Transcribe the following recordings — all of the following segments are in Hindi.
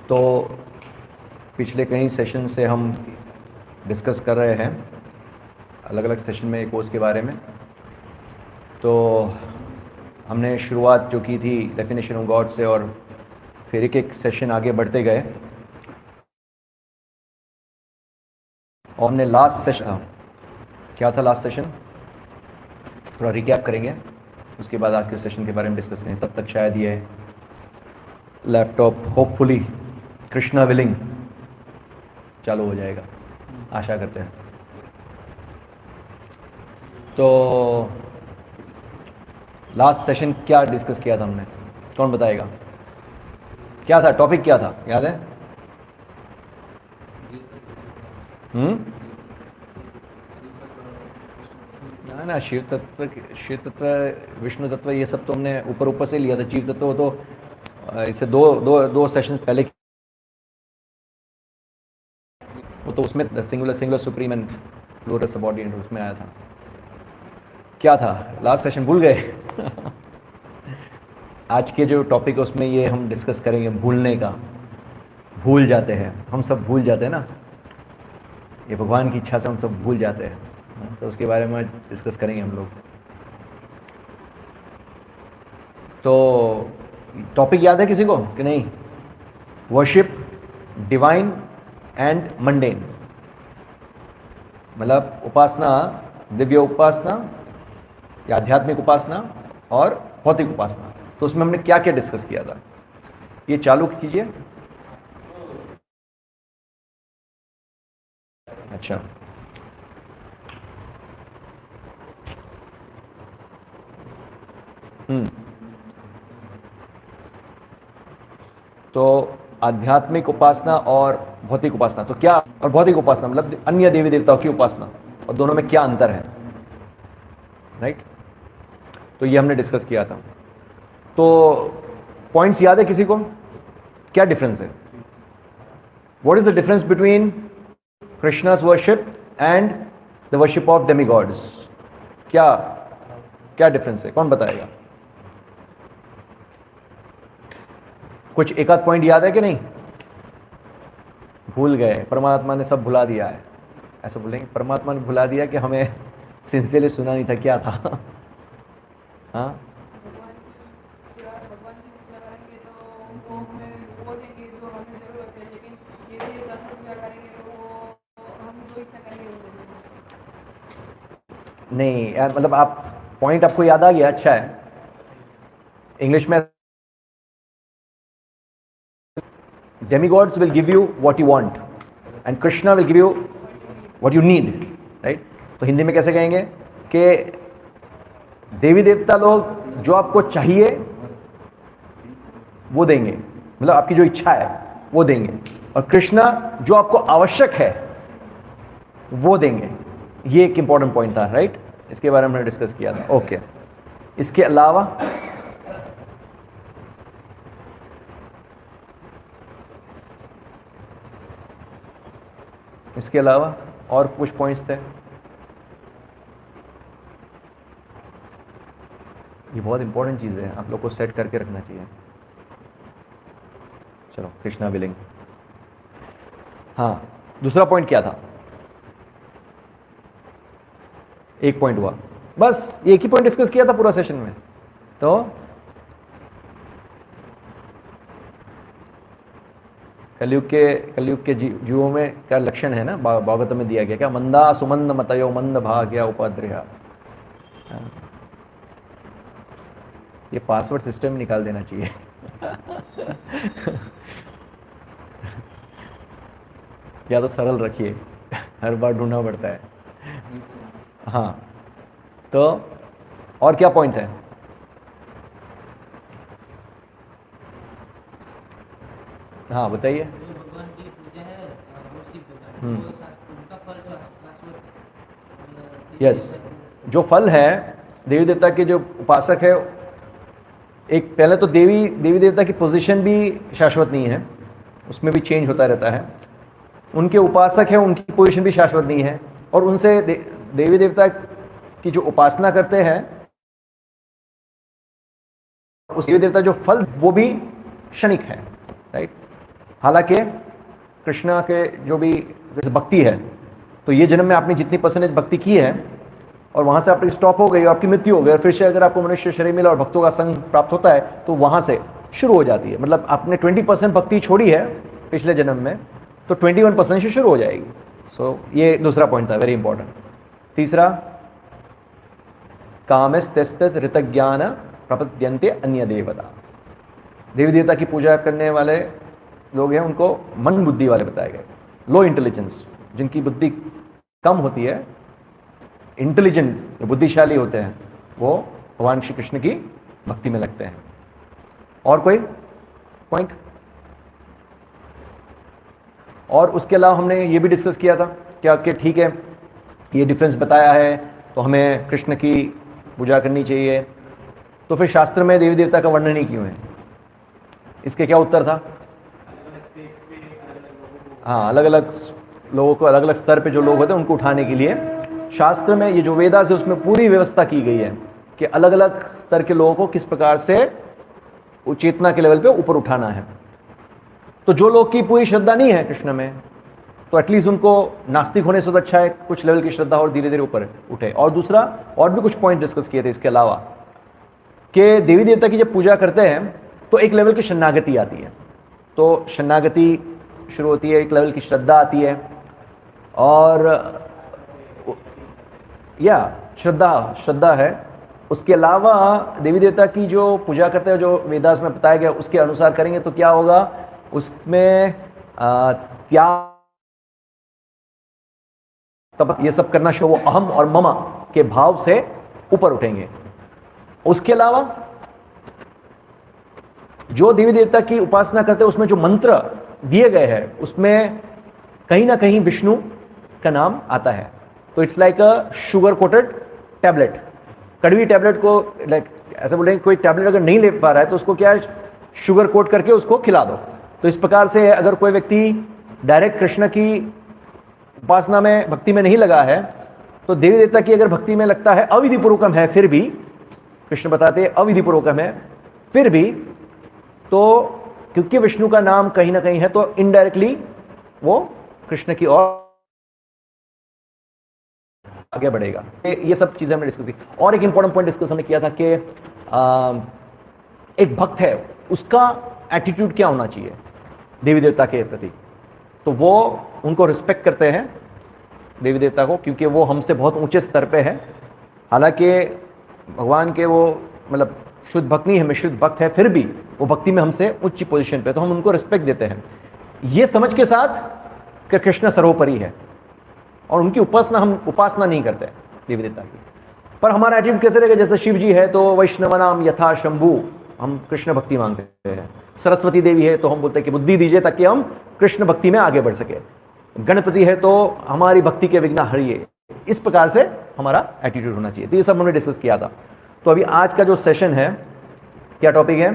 तो पिछले कई सेशन से हम डिस्कस कर रहे हैं अलग अलग सेशन में कोर्स के बारे में। तो हमने शुरुआत जो की थी डेफिनेशन ऑफ गॉड से, और फिर एक सेशन आगे बढ़ते गए और हमने लास्ट सेशन क्या था, लास्ट सेशन थोड़ा रिकैप करेंगे, उसके बाद आज के सेशन के बारे में डिस्कस करेंगे। तब तक शायद ये लैपटॉप होपफुली कृष्णा विलिंग चालू हो जाएगा, आशा करते हैं। तो लास्ट सेशन क्या डिस्कस किया था हमने, कौन बताएगा? क्या था टॉपिक, क्या था याद है? ना शिव तत्व विष्णु तत्व ये सब तो हमने ऊपर ऊपर से लिया था। जीव तत्व तो इससे दो सेशंस पहले, वो तो उसमें singular supreme and lower subordinate उसमें आया था। क्या था लास्ट सेशन, भूल गए? आज के जो टॉपिक है उसमें ये हम डिस्कस करेंगे भूलने का। भूल जाते हैं हम सब, भूल जाते हैं ना, ये भगवान की इच्छा से हम सब भूल जाते हैं, तो उसके बारे में डिस्कस करेंगे हम लोग। तो टॉपिक याद है किसी को कि नहीं? वर्शिप डिवाइन एंड मंडेन, मतलब उपासना, दिव्य उपासना या आध्यात्मिक उपासना और भौतिक उपासना। तो उसमें हमने क्या क्या डिस्कस किया था, ये चालू कीजिए। अच्छा, तो आध्यात्मिक उपासना और भौतिक उपासना, तो क्या, और भौतिक उपासना मतलब अन्य देवी देवताओं की उपासना, और दोनों में क्या अंतर है, राइट? तो ये हमने डिस्कस किया था। तो पॉइंट्स याद है किसी को? क्या डिफरेंस है? What is the difference between Krishna's worship and the worship of demigods? क्या क्या डिफरेंस है, कौन बताएगा? कुछ एक आध पॉइंट याद है कि नहीं? भूल गए, परमात्मा ने सब भुला दिया है, ऐसा बोलेंगे? परमात्मा ने भुला दिया कि हमें सिंसियरली सुना नहीं था, क्या था? हाँ, नहीं यार, मतलब आप पॉइंट आपको याद आ गया, अच्छा है। इंग्लिश में demigods will give you what you want and Krishna will give you what you need, right? तो हिंदी में कैसे कहेंगे कि देवी देवता लोग जो आपको चाहिए वो देंगे, मतलब आपकी जो इच्छा है वो देंगे, और कृष्णा जो आपको आवश्यक है वो देंगे। ये एक इंपॉर्टेंट पॉइंट था, राइट? इसके बारे में हमने डिस्कस किया था। ओके, इसके अलावा और कुछ पॉइंट्स थे। ये बहुत इंपॉर्टेंट चीज़ है, आप लोग को सेट करके रखना चाहिए। चलो, कृष्णा विलिंग। हाँ, दूसरा पॉइंट क्या था? एक पॉइंट हुआ बस, एक ही पॉइंट डिस्कस किया था पूरा सेशन में। तो कलयुग के जीवों में क्या लक्षण है ना, भागवत में दिया गया, क्या? मंदा सुमंद मतयो मंद भाग्या उपद्रया। ये पासवर्ड सिस्टम में निकाल देना चाहिए। या तो सरल रखिए, हर बार ढूंढना पड़ता है। हाँ, तो और क्या पॉइंट है? हाँ बताइए। भगवान की पूजा है यस, जो फल है देवी देवता के, जो उपासक है, एक पहले तो देवी देवता की पोजीशन भी शाश्वत नहीं है, उसमें भी चेंज होता रहता है। उनके उपासक हैं, उनकी पोजीशन भी शाश्वत नहीं है, और उनसे देवी देवता की जो उपासना करते हैं उस देवी देवता जो फल वो भी क्षणिक है, राइट? हालांकि कृष्णा के जो भी जैसे भक्ति है, तो ये जन्म में आपने जितनी परसेंटेज भक्ति की है और वहाँ से आपकी स्टॉप हो गई और आपकी मृत्यु हो गई और फिर से अगर आपको मनुष्य शरीर मिला और भक्तों का संग प्राप्त होता है तो वहाँ से शुरू हो जाती है। मतलब आपने 20% भक्ति छोड़ी है पिछले जन्म में, तो 21% से शुरू हो जाएगी। सो ये दूसरा पॉइंट था, वेरी इंपॉर्टेंट। तीसरा, कामस्त्यस्तित ऋतज्ञान प्रपद्यन्ते अन्य देवता। देवी देवता की पूजा करने वाले लोग हैं उनको मन बुद्धि वाले बताए गए, लो इंटेलिजेंस, जिनकी बुद्धि कम होती है, इंटेलिजेंट बुद्धिशाली होते हैं, वो भगवान श्री कृष्ण की भक्ति में लगते हैं। और कोई पॉइंट? और उसके अलावा हमने ये भी डिस्कस किया था क्या कि ठीक है ये डिफरेंस बताया है तो हमें कृष्ण की पूजा करनी चाहिए, तो फिर शास्त्र में देवी देवता का वर्णन ही क्यों है? इसके क्या उत्तर था? हाँ, अलग अलग लोगों को, अलग अलग स्तर पे जो लोग होते हैं उनको उठाने के लिए शास्त्र में, ये जो वेदास है उसमें पूरी व्यवस्था की गई है कि अलग अलग स्तर के लोगों को किस प्रकार से चेतना के लेवल पे ऊपर उठाना है। तो जो लोग की पूरी श्रद्धा नहीं है कृष्ण में, तो एटलीस्ट उनको नास्तिक होने से तो अच्छा है कुछ लेवल की श्रद्धा और धीरे धीरे ऊपर उठे। और दूसरा, और भी कुछ पॉइंट डिस्कस किए थे इसके अलावा, कि देवी देवता की जब पूजा करते हैं तो एक लेवल की शरणागति आती है, तो शरणागति शुरू होती है, एक लेवल की श्रद्धा आती है, और या श्रद्धा है। उसके अलावा देवी देवता की जो पूजा करते हैं, जो वेदास में बताया गया उसके अनुसार करेंगे तो क्या होगा, उसमें त्याग, तब ये सब करना शुरू, वो अहम और मम के भाव से ऊपर उठेंगे। उसके अलावा जो देवी देवता की उपासना करते हैं उसमें जो मंत्र दिए गए हैं उसमें कहीं ना कहीं विष्णु का नाम आता है। तो it's like a sugar coated tablet. कड़वी टैबलेट को लाइक ऐसा बोलेंगे, कोई टैबलेट अगर नहीं ले पा रहा है तो उसको क्या है, शुगर कोट करके उसको खिला दो। तो इस प्रकार से अगर कोई व्यक्ति डायरेक्ट कृष्ण की उपासना में, भक्ति में नहीं लगा है, तो देवी देवता की अगर भक्ति में लगता है, अविधि पूर्वकम है फिर भी, कृष्ण बताते हैं अविधि पूर्वकम है फिर भी, तो क्योंकि विष्णु का नाम कहीं ना कहीं है तो इनडायरेक्टली वो कृष्ण की ओर आगे बढ़ेगा। ये सब चीजें हमने डिस्कस की। और एक इंपॉर्टेंट पॉइंट डिस्कस हमने किया था कि एक भक्त है उसका एटीट्यूड क्या होना चाहिए देवी देवता के प्रति। तो वो उनको रिस्पेक्ट करते हैं देवी देवता को, क्योंकि वो हमसे बहुत ऊंचे स्तर पे है। हालांकि भगवान के वो मतलब शुद्ध भक्त नहीं है, मिश्रित भक्त है, फिर भी वो भक्ति में हमसे उच्च पोजीशन पे, तो हम उनको रिस्पेक्ट देते हैं ये समझ के साथ कि कृष्ण सर्वोपरि है, और उनकी उपासना नहीं करते देवी देवता की। पर हमारा एटीट्यूड कैसे रहेगा, जैसे शिव जी है तो वैष्णवनाम यथा शंभु, हम कृष्ण भक्ति मांगते हैं। सरस्वती देवी है तो हम बोलते हैं कि बुद्धि दीजिए ताकि हम कृष्ण भक्ति में आगे बढ़ सके। गणपति है तो हमारी भक्ति के विघ्न हरिए। इस प्रकार से हमारा एटीट्यूड होना चाहिए। तो ये सब हमने डिस्कस किया था। तो अभी आज का जो सेशन है, क्या टॉपिक है?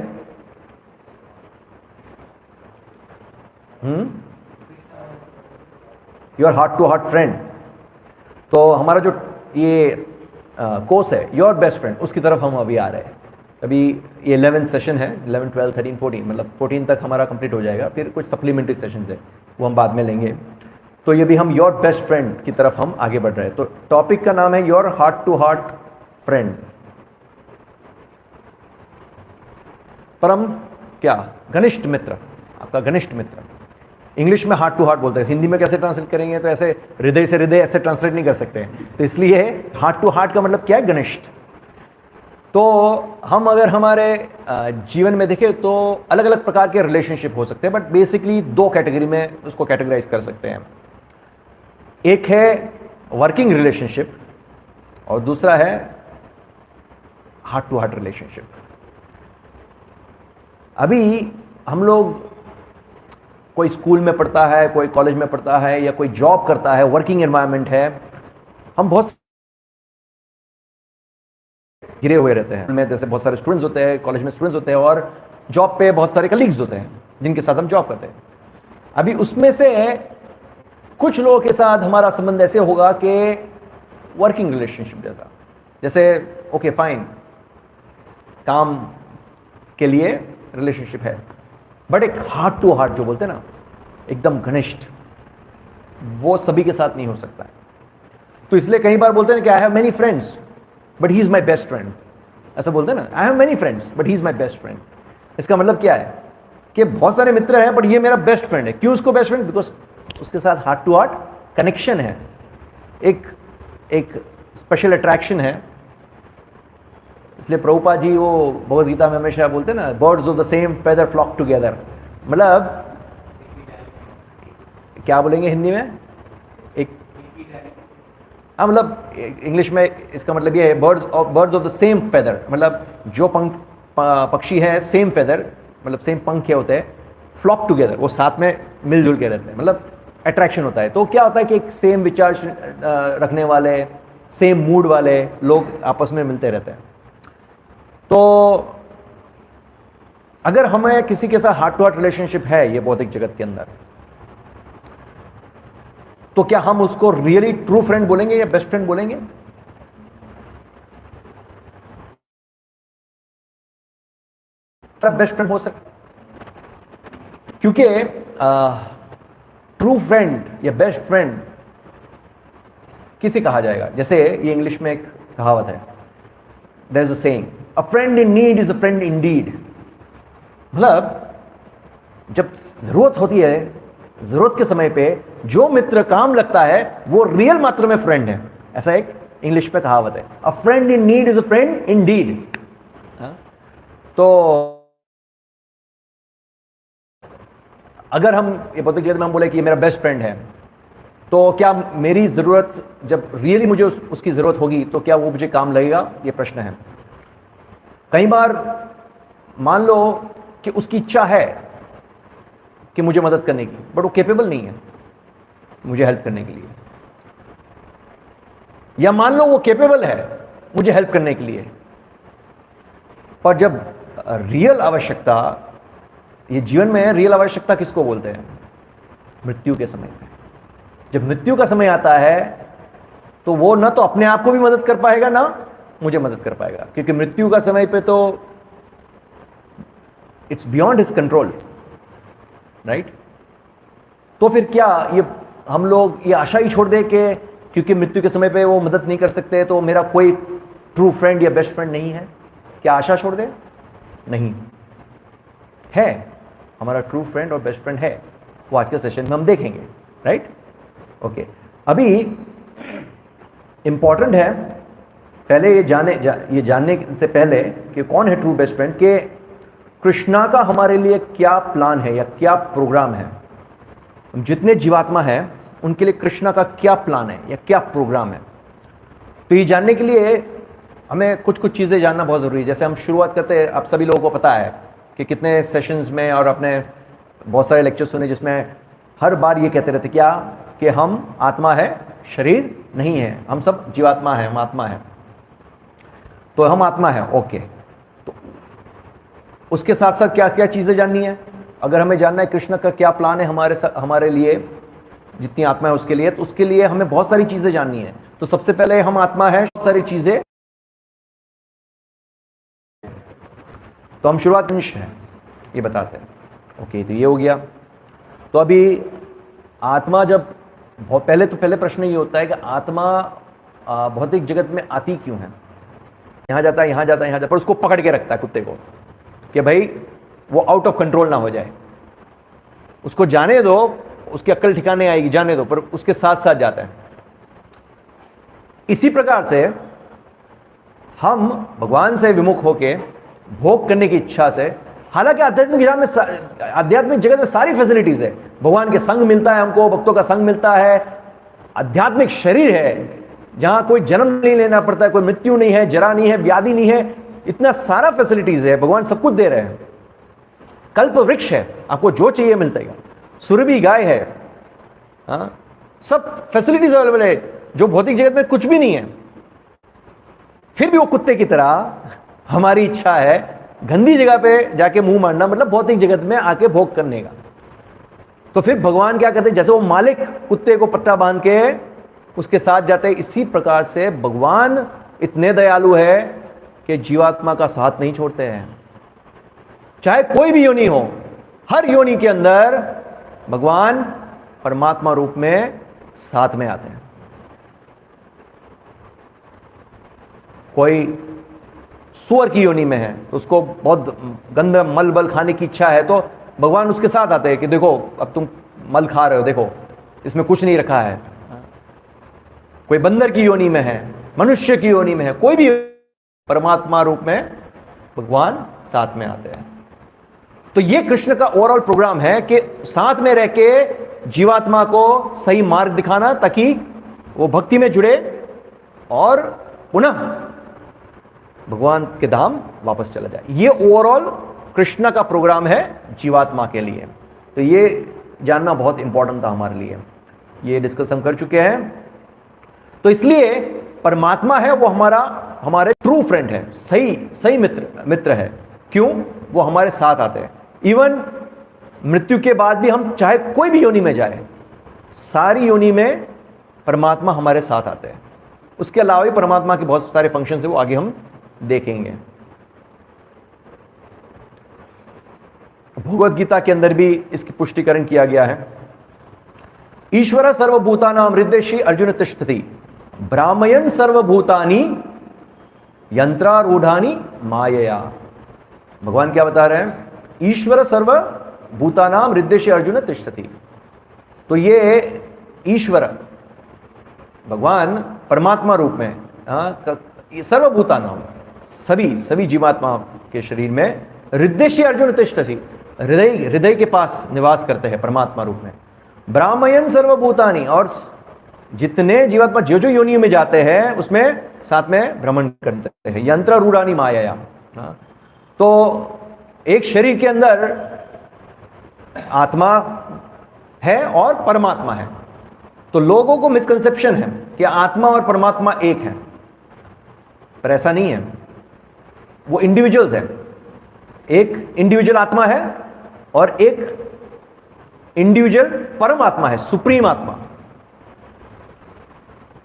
Your heart to heart friend. तो हमारा जो ये कोर्स है योर बेस्ट फ्रेंड, उसकी तरफ हम अभी आ रहे हैं। अभी ये 11th सेशन है, 11, 12, 13, 14, मतलब 14 तक हमारा कंप्लीट हो जाएगा। फिर कुछ सप्लीमेंट्री सेशंस है वो हम बाद में लेंगे। तो ये भी हम योर बेस्ट फ्रेंड की तरफ हम आगे बढ़ रहे हैं। तो टॉपिक का नाम है your heart to heart friend. परम क्या? घनिष्ठ मित्र, आपका घनिष्ठ मित्र। इंग्लिश में हार्ट टू हार्ट बोलते हैं, हिंदी में कैसे ट्रांसलेट करेंगे? तो ऐसे हृदय से हृदय ऐसे ट्रांसलेट नहीं कर सकते। तो इसलिए हार्ट टू हार्ट का मतलब क्या है? घनिष्ठ। तो हम अगर हमारे जीवन में देखें तो अलग अलग प्रकार के रिलेशनशिप हो सकते हैं, बट बेसिकली दो कैटेगरी में उसको कैटेगराइज कर सकते हैं। एक है वर्किंग रिलेशनशिप और दूसरा है हार्ट टू हार्ट रिलेशनशिप। अभी हम लोग, कोई स्कूल में पढ़ता है, कोई कॉलेज में पढ़ता है, या कोई जॉब करता है, वर्किंग एनवायरनमेंट है, हम बहुत घिरे हुए रहते हैं। में जैसे बहुत सारे स्टूडेंट्स होते हैं, कॉलेज में स्टूडेंट्स होते हैं, और जॉब पे बहुत सारे कलीग्स होते हैं जिनके साथ हम जॉब करते हैं। अभी उसमें से कुछ लोगों के साथ हमारा संबंध ऐसे होगा कि वर्किंग रिलेशनशिप जैसा, जैसे ओके फाइन, काम के लिए रिलेशनशिप है। बट एक हार्ट टू हार्ट जो बोलते हैं ना, एकदम घनिष्ठ, वो सभी के साथ नहीं हो सकता है। तो इसलिए कई बार बोलते हैं कि I have many friends but he is my best friend, ऐसा बोलते हैं ना, I have many friends but he is my best friend. इसका मतलब क्या है कि बहुत सारे मित्र हैं बट ये मेरा बेस्ट फ्रेंड है। क्यों उसको बेस्ट फ्रेंड? बिकॉज उसके साथ हार्ट टू हार्ट कनेक्शन है, एक स्पेशल अट्रैक्शन है। इसलिए प्रभुपाद जी वो भगवद गीता में हमेशा बोलते हैं ना, birds of the same feather flock together. मतलब क्या बोलेंगे हिंदी में? हाँ, मतलब इंग्लिश में इसका मतलब ये है birds of the same feather, मतलब जो पक्षी है सेम फेदर, मतलब सेम पंख के होते हैं, फ्लॉक टुगेदर, वो साथ में मिलजुल के रहते हैं, मतलब अट्रैक्शन होता है। तो क्या होता है कि एक सेम विचार रखने वाले, सेम मूड वाले लोग आपस में मिलते रहते हैं। तो अगर हमें किसी के साथ हार्ट टू हार्ट रिलेशनशिप है ये भौतिक जगत के अंदर, तो क्या हम उसको रियली ट्रू फ्रेंड बोलेंगे या बेस्ट फ्रेंड बोलेंगे? बेस्ट फ्रेंड हो सकता, क्योंकि ट्रू फ्रेंड या बेस्ट फ्रेंड किसे कहा जाएगा? जैसे ये इंग्लिश में एक कहावत है, there is a saying, a friend in need is a friend indeed. मतलब जब जरूरत होती है, जरूरत के समय पे जो मित्र काम लगता है वो रियल मात्रा में फ्रेंड है, ऐसा एक इंग्लिश में कहावत है, अ friend in need is a friend Indeed. तो अगर हम ये भौतिक जगत में हम बोले कि ये मेरा बेस्ट फ्रेंड है, तो क्या मेरी ज़रूरत जब रियली मुझे उसकी ज़रूरत होगी तो क्या वो मुझे काम लगेगा? ये प्रश्न है। कई बार मान लो कि उसकी इच्छा है कि मुझे मदद करने की, बट वो कैपेबल नहीं है मुझे हेल्प करने के लिए, या मान लो वो कैपेबल है मुझे हेल्प करने के लिए, पर जब रियल आवश्यकता, ये जीवन में रियल आवश्यकता किसको बोलते हैं? मृत्यु के समय पे। जब मृत्यु का समय आता है तो वो ना तो अपने आप को भी मदद कर पाएगा ना मुझे मदद कर पाएगा, क्योंकि मृत्यु का समय पे तो it's beyond his control, right? तो फिर क्या ये हम लोग ये आशा ही छोड़ दें कि क्योंकि मृत्यु के समय पे वो मदद नहीं कर सकते तो मेरा कोई ट्रू फ्रेंड या बेस्ट फ्रेंड नहीं है? क्या आशा छोड़ दें? नहीं है, हमारा ट्रू फ्रेंड और बेस्ट फ्रेंड है, वो आज के सेशन में हम देखेंगे, राइट? ओके, अभी इंपॉर्टेंट है पहले ये जानने से पहले कि कौन है ट्रू बेस्ट फ्रेंड, कि कृष्णा का हमारे लिए क्या प्लान है या क्या प्रोग्राम है। जितने जीवात्मा हैं उनके लिए कृष्णा का क्या प्लान है या क्या प्रोग्राम है। तो ये जानने के लिए हमें कुछ कुछ चीज़ें जानना बहुत ज़रूरी है। जैसे हम शुरुआत करते हैं, आप सभी लोगों को पता है कि कितने सेशंस में और अपने बहुत सारे लेक्चर सुने जिसमें हर बार ये कहते रहते क्या कि हम आत्मा है, शरीर नहीं है, हम सब जीवात्मा है, हम आत्मा है। तो हम आत्मा है, ओके। तो उसके साथ साथ क्या क्या चीज़ें जाननी है? अगर हमें जानना है कृष्ण का क्या प्लान है हमारे लिए, जितनी आत्मा है उसके लिए, तो उसके लिए हमें बहुत सारी चीज़ें जाननी है। तो सबसे पहले हम आत्मा है, सारी चीज़ें, तो हम शुरुआत निश है ये बताते हैं। ओके, तो ये हो गया। तो अभी आत्मा जब पहले प्रश्न ये होता है कि आत्मा भौतिक जगत में आती क्यों है? यहाँ जाता है, यहाँ जाता है, यहाँ जाता है, पर उसको पकड़ के रखता है कुत्ते को कि भाई वो आउट ऑफ कंट्रोल ना हो जाए। उसको जाने दो, उसकी अक्ल ठिकाने आएगी, जाने दो, पर उसके साथ साथ जाता है। इसी प्रकार से हम भगवान से विमुख होके भोग करने की इच्छा से, हालांकि आध्यात्मिक जगत में सारी फैसिलिटीज है, भगवान के संग मिलता है हमको, भक्तों का संग मिलता है, आध्यात्मिक शरीर है जहां कोई जन्म नहीं लेना पड़ता है, कोई मृत्यु नहीं है, जरा नहीं है, व्याधि नहीं है, इतना सारा फैसिलिटीज है, भगवान सब कुछ दे रहे हैं। कल्प वृक्ष है, आपको जो चाहिए मिलता है, सुरभि गाय है, सब फैसिलिटीज अवेलेबल है, जो भौतिक जगत में कुछ भी नहीं है। फिर भी वो कुत्ते की तरह हमारी इच्छा है गंदी जगह पे जाके मुंह मारना, मतलब भौतिक जगत में आके भोग करने का। तो फिर भगवान क्या कहते हैं, जैसे वो मालिक कुत्ते को पट्टा बांध के उसके साथ जाते हैं, इसी प्रकार से भगवान इतने दयालु है कि जीवात्मा का साथ नहीं छोड़ते हैं, चाहे कोई भी योनि हो, हर योनि के अंदर भगवान परमात्मा रूप में साथ में आते हैं। कोई सूअर की योनि में है तो उसको बहुत गंदा मल बल खाने की इच्छा है, तो भगवान उसके साथ आते हैं कि देखो अब तुम मल खा रहे हो, देखो इसमें कुछ नहीं रखा है। कोई बंदर की योनि में है, मनुष्य की योनि में है, कोई भी परमात्मा रूप में भगवान साथ में आते हैं। तो ये कृष्ण का ओवरऑल प्रोग्राम है कि साथ में रह के जीवात्मा को सही मार्ग दिखाना ताकि वो भक्ति में जुड़े और पुनः भगवान के धाम वापस चला जाए। ये ओवरऑल कृष्ण का प्रोग्राम है जीवात्मा के लिए। तो ये जानना बहुत इंपॉर्टेंट था हमारे लिए। ये डिस्कस हम कर चुके हैं। तो इसलिए परमात्मा है वो हमारे ट्रू फ्रेंड है, सही मित्र है। क्यों? वो हमारे साथ आते हैं। इवन मृत्यु के बाद भी हम चाहे कोई भी योनि में जाए, सारी योनि में परमात्मा हमारे साथ आते हैं। उसके अलावा भी परमात्मा के बहुत सारे फंक्शन है, वो आगे हम देखेंगे। भगवद गीता के अंदर भी इसकी पुष्टिकरण किया गया है। ईश्वर सर्वभूतानां हृदयेषु अर्जुन तिष्ठति भ्रामयन् सर्वभूतानि यंत्रारूढ़ानि मायया। भगवान क्या बता रहे हैं? ईश्वर सर्वभूतानां हृदयेषु अर्जुन तिष्ठति। तो ये ईश्वर भगवान परमात्मा रूप में सर्वभूतानां सभी जीवात्मा के शरीर में हृदयेषु अर्जुन तिष्ठति, हृदय के पास निवास करते हैं परमात्मा रूप में। ब्राह्मयन सर्वभूतानि, और जितने जीवात्मा जो जो योनियों में जाते हैं उसमें साथ में भ्रमण करते हैं। यंत्र रूढ़ानी माया। तो एक शरीर के अंदर आत्मा है और परमात्मा है। तो लोगों को मिसकंसेप्शन है कि आत्मा और परमात्मा एक है, पर ऐसा नहीं है। वो इंडिविजुअल्स हैं। एक इंडिविजुअल आत्मा है और एक इंडिविजुअल परमात्मा है, सुप्रीम आत्मा।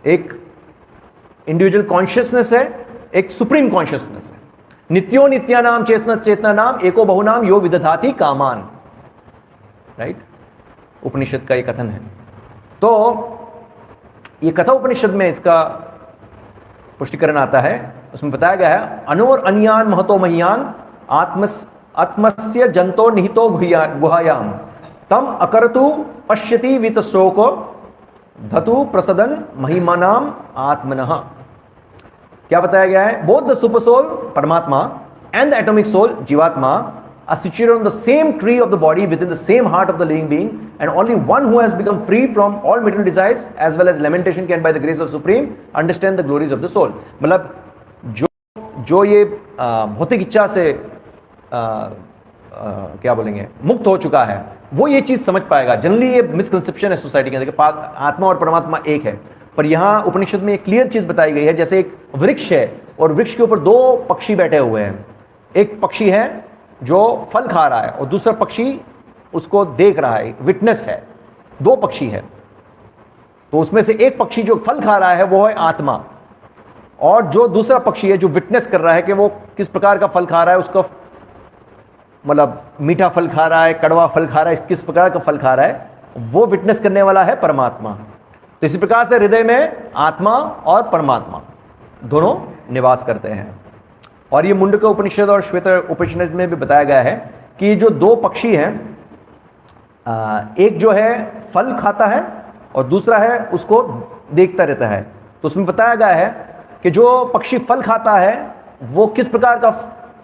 एक इंडिविजुअल कॉन्शियसनेस है, एक सुप्रीम कॉन्शियसनेस है। नित्यो नित्यानाम चेतना नाम एको बहुनाम यो विदधाति कामान। राइट? उपनिषद का ये कथन है। तो ये कथा उपनिषद में इसका पुष्टिकरण आता है। उसमें बताया गया है अनोर अन्यान महतो मह्यान आत्मस्य जंतो निहितो गुहायाम तम अकरतु पश्यति वितशोको धतु प्रसदन महिमानाम आत्मनः। क्या बताया गया है? बोथ द सुपर सोल परमात्मा एंड द एटॉमिक सोल जीवात्मा are situated on the same tree of the body within the same heart of the living being, and only one who has become free from all material desires as well as lamentation can by the grace of supreme understand the glories of the soul। मतलब जो ये भौतिक इच्छा से क्या बोलेंगे मुक्त हो चुका है वो ये चीज समझ पाएगा। जनरली ये मिसकंसेप्शन है सोसाइटी के अंदर कि आत्मा और परमात्मा एक है, पर यहाँ उपनिषद में एक क्लियर चीज बताई गई है। जैसे एक वृक्ष है और वृक्ष के ऊपर दो पक्षी बैठे हुए हैं। एक पक्षी है जो फल खा रहा है और दूसरा पक्षी उसको देख रहा है, विटनेस है। दो पक्षी है, तो उसमें से एक पक्षी जो फल खा रहा है वो है आत्मा, और जो दूसरा पक्षी है जो विटनेस कर रहा है कि वो किस प्रकार का फल खा रहा है, उसका मतलब मीठा फल खा रहा है, कड़वा फल खा रहा है, किस प्रकार का फल खा रहा है, वो विटनेस करने वाला है परमात्मा। तो इसी प्रकार से हृदय में आत्मा और परमात्मा दोनों निवास करते हैं। और ये मुंडका उपनिषद और श्वेत उपनिषद में भी बताया गया है कि जो दो पक्षी हैं, एक जो है फल खाता है और दूसरा है उसको देखता रहता है। तो उसमें बताया गया है कि जो पक्षी फल खाता है वो किस प्रकार का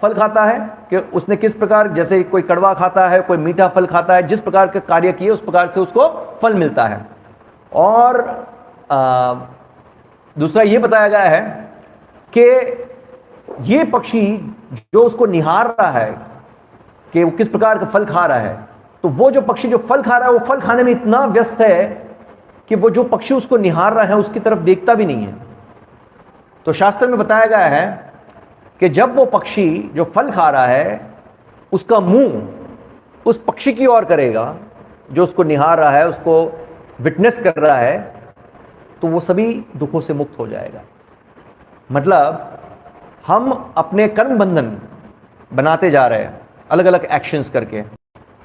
फल खाता है कि उसने किस प्रकार, जैसे कोई कड़वा खाता है, कोई मीठा फल खाता है, जिस प्रकार के कार्य किए उस प्रकार से उसको फल मिलता है। और दूसरा ये बताया गया है कि ये पक्षी जो उसको निहार रहा है कि वो किस प्रकार का फल खा रहा है, तो वो जो पक्षी जो फल खा रहा है वो फल खाने में इतना व्यस्त है कि वो जो पक्षी उसको निहार रहा है उसकी तरफ देखता भी नहीं है। तो शास्त्र में बताया गया है कि जब वो पक्षी जो फल खा रहा है उसका मुंह उस पक्षी की ओर करेगा जो उसको निहार रहा है, उसको विटनेस कर रहा है, तो वो सभी दुखों से मुक्त हो जाएगा। मतलब हम अपने कर्म बंधन बनाते जा रहे हैं अलग अलग एक्शंस करके,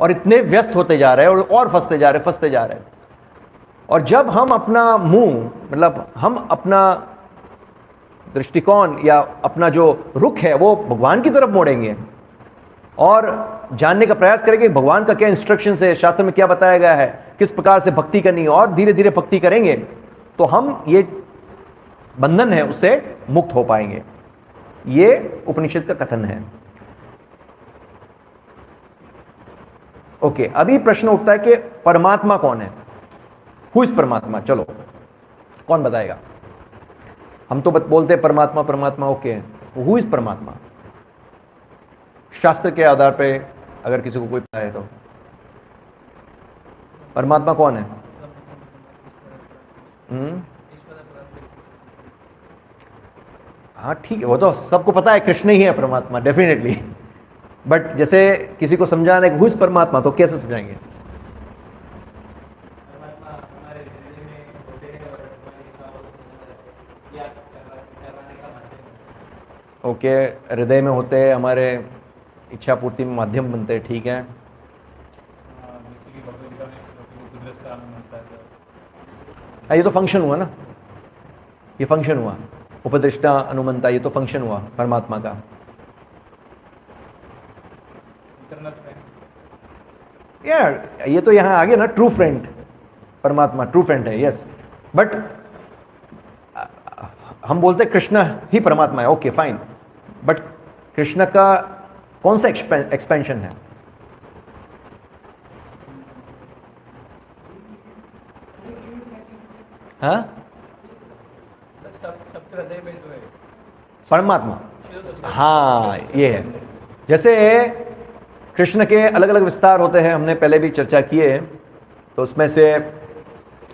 और इतने व्यस्त होते जा रहे हैं और फंसते जा रहे हैं। और जब हम अपना मुंह, मतलब हम अपना दृष्टिकोण या अपना जो रुख है वो भगवान की तरफ मोड़ेंगे और जानने का प्रयास करेंगे भगवान का क्या इंस्ट्रक्शन है, शास्त्र में क्या बताया गया है, किस प्रकार से भक्ति करनी है, और धीरे धीरे भक्ति करेंगे तो हम ये बंधन है उससे मुक्त हो पाएंगे। ये उपनिषद का कथन है। ओके, अभी प्रश्न उठता है कि परमात्मा कौन है? हु इज परमात्मा? चलो कौन बताएगा? हम तो बोलते हैं परमात्मा परमात्मा, ओके, हु इज परमात्मा? शास्त्र के आधार पे अगर किसी को कोई पता है तो परमात्मा कौन है? हाँ ठीक है, वो तो सबको पता है, कृष्ण ही है परमात्मा डेफिनेटली। बट जैसे किसी को समझाना है कि हु इज परमात्मा, तो कैसे समझाएंगे? ओके, हृदय में होते हैं, हमारे इच्छा पूर्ति में माध्यम बनते हैं, ठीक है। ये तो फंक्शन हुआ ना, ये फंक्शन हुआ, उपदेष्टा अनुमंता, ये तो फंक्शन हुआ परमात्मा का। यार ये तो यहाँ आ गया ना, ट्रू फ्रेंड, परमात्मा ट्रू फ्रेंड है, यस। बट हम बोलते हैं कृष्ण ही परमात्मा है, ओके फाइन, बट कृष्ण का कौन सा एक्सपेंशन है? हाँ, परमात्मा, हाँ ये है। जैसे कृष्ण के अलग अलग विस्तार होते हैं, हमने पहले भी चर्चा किए, तो उसमें से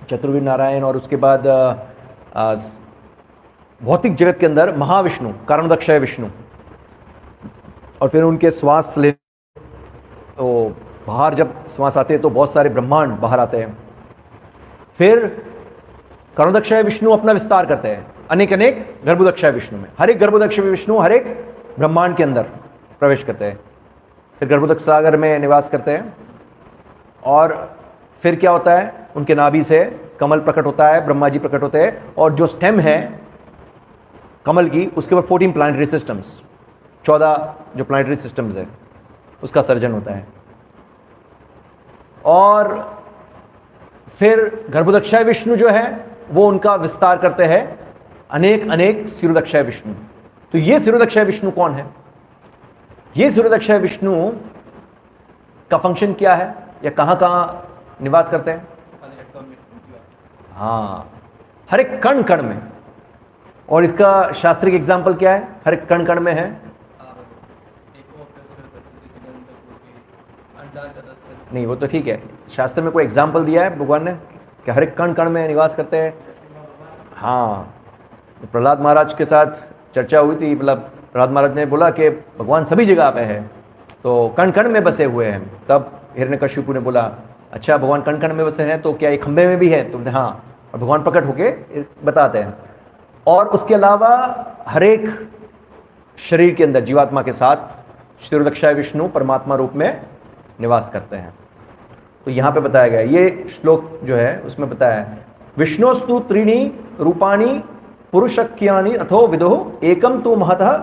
चतुर्वेद नारायण, और उसके बाद भौतिक जगत के अंदर महाविष्णु, कारणदक्षय विष्णु, और फिर उनके श्वास ले तो बाहर जब श्वास आते हैं तो बहुत सारे ब्रह्मांड बाहर आते हैं। फिर कारणदक्षय विष्णु अपना विस्तार करते हैं अनेक अनेक गर्भोदक्षय विष्णु में, हर एक गर्भोदक्षय विष्णु हर एक ब्रह्मांड के अंदर प्रवेश करते हैं, फिर गर्भोदक्ष सागर में निवास करते हैं। और फिर क्या होता है, उनके नाभि से कमल प्रकट होता है, ब्रह्मा जी प्रकट होते हैं, और जो स्टेम है कमल की, उसके ऊपर 14 प्लानिटरी सिस्टम्स, 14 जो प्लानिटरी सिस्टम्स है उसका सर्जन होता है। और फिर गर्भोदक्षय विष्णु जो है वो उनका विस्तार करते हैं अनेक अनेक सिरोदक्षय विष्णु। तो ये सिरोदक्षय विष्णु कौन है? ये सिरोदक्षय विष्णु का फंक्शन क्या है, या कहां कहां निवास करते हैं? हाँ, हर एक कण कण में। और इसका शास्त्रिक एग्जाम्पल क्या है? हर एक कण कण में है। नहीं वो तो ठीक है, शास्त्र में कोई एग्जाम्पल दिया है भगवान ने कि हर एक कण कण में निवास करते हैं? हाँ, प्रहलाद महाराज के साथ चर्चा हुई थी, मतलब प्रहलाद महाराज ने बोला कि भगवान सभी जगह पे है, तो कण कण में बसे हुए हैं। तब हिरण्यकशिपु ने बोला, अच्छा भगवान कण कण में बसे हैं तो क्या एक खंबे में भी है? तो हाँ, और भगवान प्रकट होके बताते हैं। और उसके अलावा हर एक शरीर के अंदर जीवात्मा के साथ सिरोदक्षय विष्णु परमात्मा रूप में निवास करते हैं। तो यहाँ पे बताया गया, ये श्लोक जो है उसमें बताया है, विष्णुस्तु त्रीणि रूपाणि पुरुषक्यानि अथो विदो एकम तु महतः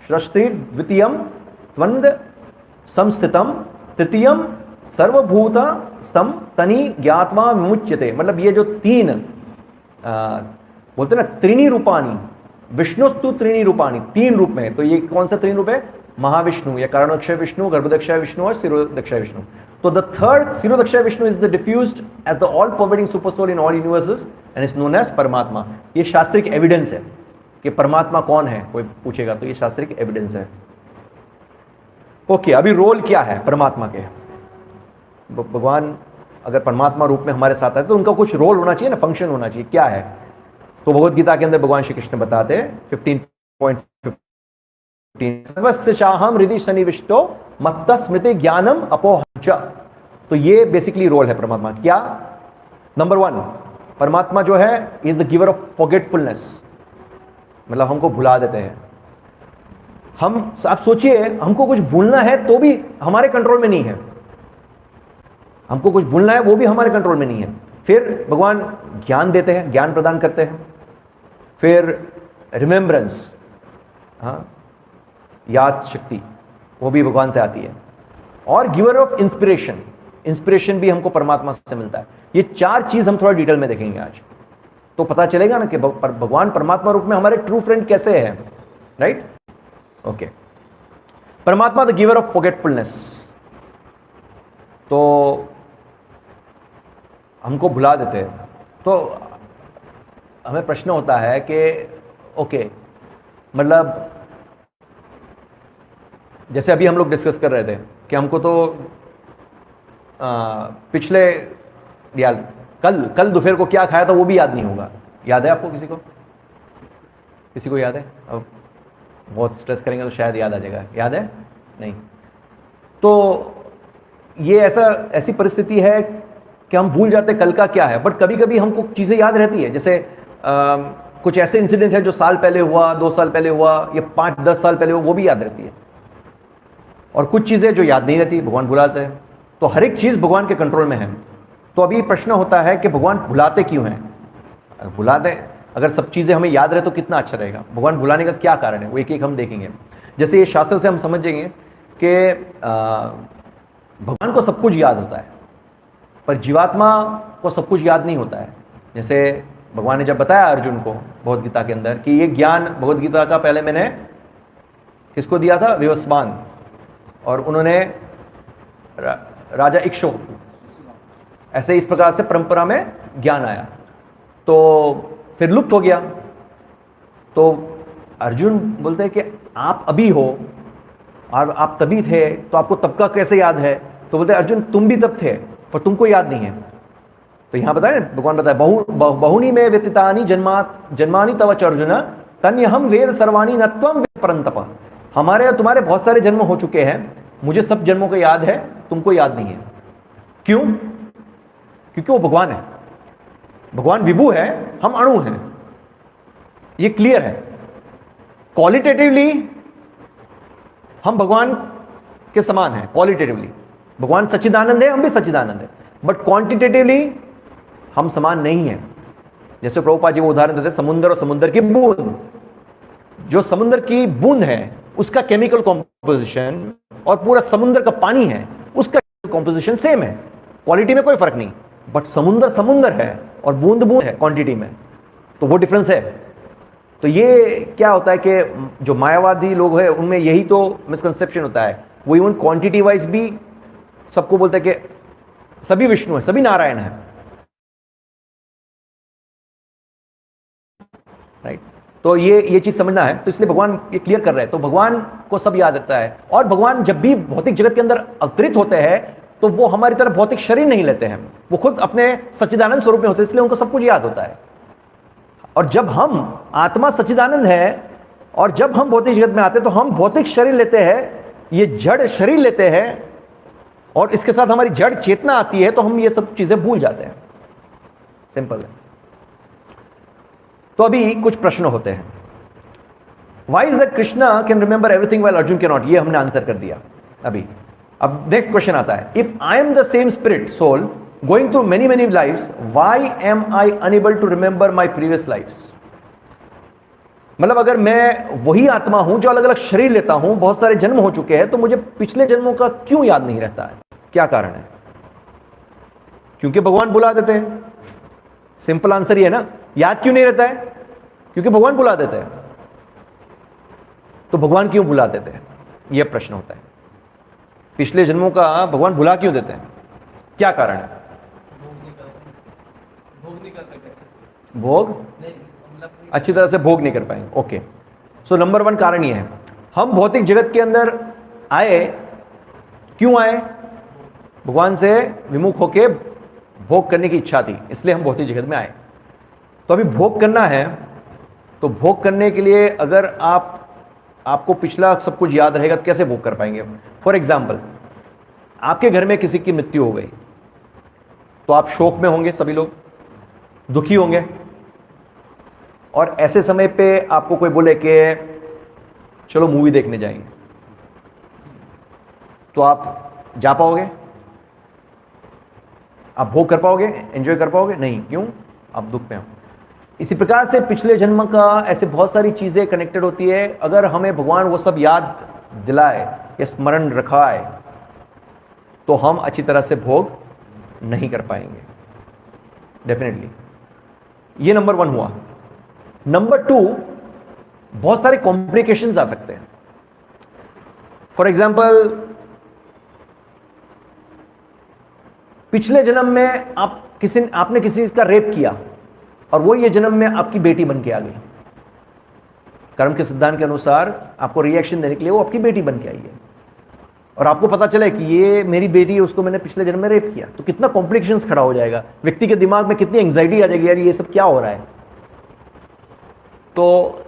सृष्टि द्वितीयम त्वंद संस्थितम तृतीयम सर्वभूत स्तम तनि ज्ञात्वा विमुच्यते। मतलब ये जो तीन बोलते ना त्रीणि रूपाणि, विष्णुस्तु त्रीणि रूपाणि, तीन रूप में। तो ये कौन सा तीन रूप है? महाविष्णु या कारणदक्षय विष्णु, गर्भोदक्षय विष्णु और सिरोदक्षय विष्णु। तो the third Kshirodakshayi Vishnu is the diffused as the all pervading super soul in all universes and is known as Paramatma. ये शास्त्रिक एविडेंस है कि परमात्मा कौन है, कोई पूछेगा तो ये शास्त्रिक एविडेंस है। ओके, अभी रोल क्या है परमात्मा के? भगवान अगर परमात्मा रूप में हमारे साथ आए तो उनका कुछ रोल होना चाहिए ना, फंक्शन होना चाहिए। क्या है? तो भगवद गीता के अंदर भगवान श्री कृष्ण बताते हैं 15.15 सर्वस्य चाहम हृदि सन्निविष्टो मत्त स्मृति ज्ञानम अपोहच। तो ये बेसिकली रोल है परमात्मा। क्या? नंबर 1, परमात्मा जो है is the giver of forgetfulness, मतलब हमको भुला देते हैं। हम, आप सोचिए, हमको कुछ भूलना है तो भी हमारे कंट्रोल में नहीं है। हमको कुछ भूलना है, वो भी हमारे कंट्रोल में नहीं है। फिर भगवान ज्ञान देते हैं, ज्ञान प्रदान करते हैं। फिर रिमेम्बरेंस, हाँ, याद शक्ति, वो भी भगवान से आती है। और गिवर ऑफ इंस्पिरेशन, इंस्पिरेशन भी हमको परमात्मा से मिलता है। ये 4 चीज हम थोड़ा डिटेल में देखेंगे आज, तो पता चलेगा ना कि भगवान परमात्मा रूप में हमारे ट्रू फ्रेंड कैसे हैं, राइट? ओके। परमात्मा द गिवर ऑफ फॉरगेटफुलनेस, तो हमको भुला देते हैं। तो हमें प्रश्न होता है कि ओके, मतलब जैसे अभी हम लोग डिस्कस कर रहे थे कि हमको तो पिछले या कल दोपहर को क्या खाया था वो भी याद नहीं होगा। याद है आपको? किसी को याद है? अब बहुत स्ट्रेस करेंगे तो शायद याद आ जाएगा। याद है? नहीं। तो ये ऐसी परिस्थिति है कि हम भूल जाते कल का क्या है, बट कभी कभी हमको चीज़ें याद रहती है। जैसे कुछ ऐसे इंसिडेंट है जो साल पहले हुआ, 2 साल पहले हुआ, या 5-10 साल पहले हुआ, वो भी याद रहती है। और कुछ चीज़ें जो याद नहीं रहती, भगवान भुलाते हैं। तो हर एक चीज़ भगवान के कंट्रोल में है। तो अभी प्रश्न होता है कि भगवान भुलाते क्यों हैं? भुलाते, अगर सब चीज़ें हमें याद रहे तो कितना अच्छा रहेगा। भगवान भुलाने का क्या कारण है, वो एक एक हम देखेंगे। जैसे ये शास्त्र से हम समझेंगे कि भगवान को सब कुछ याद होता है, पर जीवात्मा को सब कुछ याद नहीं होता है। जैसे भगवान ने जब बताया अर्जुन को भगवद गीता के अंदर कि ये ज्ञान भगवद गीता का पहले मैंने किसको दिया था? विवस्वान, और उन्होंने राजा इक्ष्वाकु, ऐसे इस प्रकार से परंपरा में ज्ञान आया, तो फिर लुप्त हो गया। तो अर्जुन बोलते हैं कि आप अभी हो और आप तभी थे, तो आपको तब का कैसे याद है? तो बोलते हैं अर्जुन तुम भी तब थे पर तुमको याद नहीं है। तो यहां बताए भगवान बताए बहुनी में व्यतीतानि जन्मानि तव च अर्जुन तन्यहम वेद सर्वाणि न त्वं वेद परंतप। हमारे और तुम्हारे बहुत सारे जन्म हो चुके हैं, मुझे सब जन्मों को याद है, तुमको याद नहीं है। क्यों? क्योंकि वो भगवान है। भगवान विभु है, हम अणु हैं, ये क्लियर है। क्वालिटेटिवली हम भगवान के समान हैं। क्वालिटेटिवली भगवान सच्चिदानंद है, हम भी सच्चिदानंद है, बट क्वांटिटेटिवली हम समान नहीं हैं। जैसे प्रभुपाद जी वो उदाहरण देते, समुद्र और समुद्र की बूंद। जो समुद्र की बूंद है उसका केमिकल कॉम्पोजिशन और पूरा समुद्र का पानी है उसका कॉम्पोजिशन सेम है, क्वालिटी में कोई फर्क नहीं, बट समुद्र समुद्र है और बूंद बूंद है क्वांटिटी में, तो वो डिफरेंस है। तो ये क्या होता है कि जो मायावादी लोग हैं उनमें यही तो मिसकंसेप्शन होता है। वो इवन क्वांटिटी वाइज भी सबको बोलते हैं कि सभी विष्णु है, सभी नारायण है, राइट? तो ये चीज समझना है। तो इसलिए भगवान ये क्लियर कर रहे हैं। तो भगवान को सब याद रहता है, और भगवान जब भी भौतिक जगत के अंदर अवतरित होते हैं तो वो हमारी तरह भौतिक शरीर नहीं लेते हैं, वो खुद अपने सच्चिदानंद स्वरूप में होते हैं, इसलिए उनको सब कुछ याद होता है। और जब हम आत्मा सच्चिदानंद है और जब हम भौतिक जगत में आते हैं तो हम भौतिक शरीर लेते हैं, ये जड़ शरीर लेते हैं, और इसके साथ हमारी जड़ चेतना आती है, तो हम ये सब चीजें भूल जाते हैं। सिंपल है। तो अभी कुछ प्रश्न होते हैं। Why is that Krishna can remember everything while Arjun can not? ये हमने आंसर कर दिया अभी। अब नेक्स्ट क्वेश्चन आता है, if I am the same spirit soul going through many many lives, why am I unable to remember my previous lives? मतलब अगर मैं वही आत्मा हूं जो अलग अलग शरीर लेता हूं, बहुत सारे जन्म हो चुके हैं, तो मुझे पिछले जन्मों का क्यों याद नहीं रहता है? क्या कारण है? क्योंकि भगवान बुला देते हैं। सिंपल आंसर ये है ना। याद क्यों नहीं रहता है? क्योंकि भगवान बुला देते हैं। तो भगवान क्यों बुला देते हैं, यह प्रश्न होता है। पिछले जन्मों का भगवान बुला क्यों देते हैं? क्या कारण है? भोग अच्छी तरह से भोग नहीं कर पाएंगे। ओके, सो नंबर 1 कारण ये है, हम भौतिक जगत के अंदर आए, क्यों आए? भगवान से विमुख होके भोग करने की इच्छा थी, इसलिए हम भौतिक जगत में आए। तो अभी भोग करना है, तो भोग करने के लिए अगर आपको पिछला सब कुछ याद रहेगा तो कैसे भोग कर पाएंगे? फॉर एग्जाम्पल, आपके घर में किसी की मृत्यु हो गई, तो आप शोक में होंगे, सभी लोग दुखी होंगे, और ऐसे समय पे आपको कोई बोले कि चलो मूवी देखने जाएंगे, तो आप जा पाओगे? आप भोग कर पाओगे, एंजॉय कर पाओगे? नहीं। क्यों? आप दुख में हो। इसी प्रकार से पिछले जन्म का ऐसे बहुत सारी चीज़ें कनेक्टेड होती है। अगर हमें भगवान वो सब याद दिलाए या स्मरण रखाए तो हम अच्छी तरह से भोग नहीं कर पाएंगे डेफिनेटली। ये नंबर 1 हुआ। नंबर 2, बहुत सारे कॉम्प्लिकेशंस आ सकते हैं। फॉर एग्जाम्पल, पिछले जन्म में आपने किसी का रेप किया और वो ये जन्म में आपकी बेटी बन के आ गई। कर्म के सिद्धांत के अनुसार आपको रिएक्शन देने के लिए वो आपकी बेटी बन के आई है, और आपको पता चले कि ये मेरी बेटी है, उसको मैंने पिछले जन्म में रेप किया, तो कितना कॉम्प्लिकेशंस खड़ा हो जाएगा। व्यक्ति के दिमाग में कितनी एंग्जाइटी आ जाएगी, यार ये सब क्या हो रहा है। तो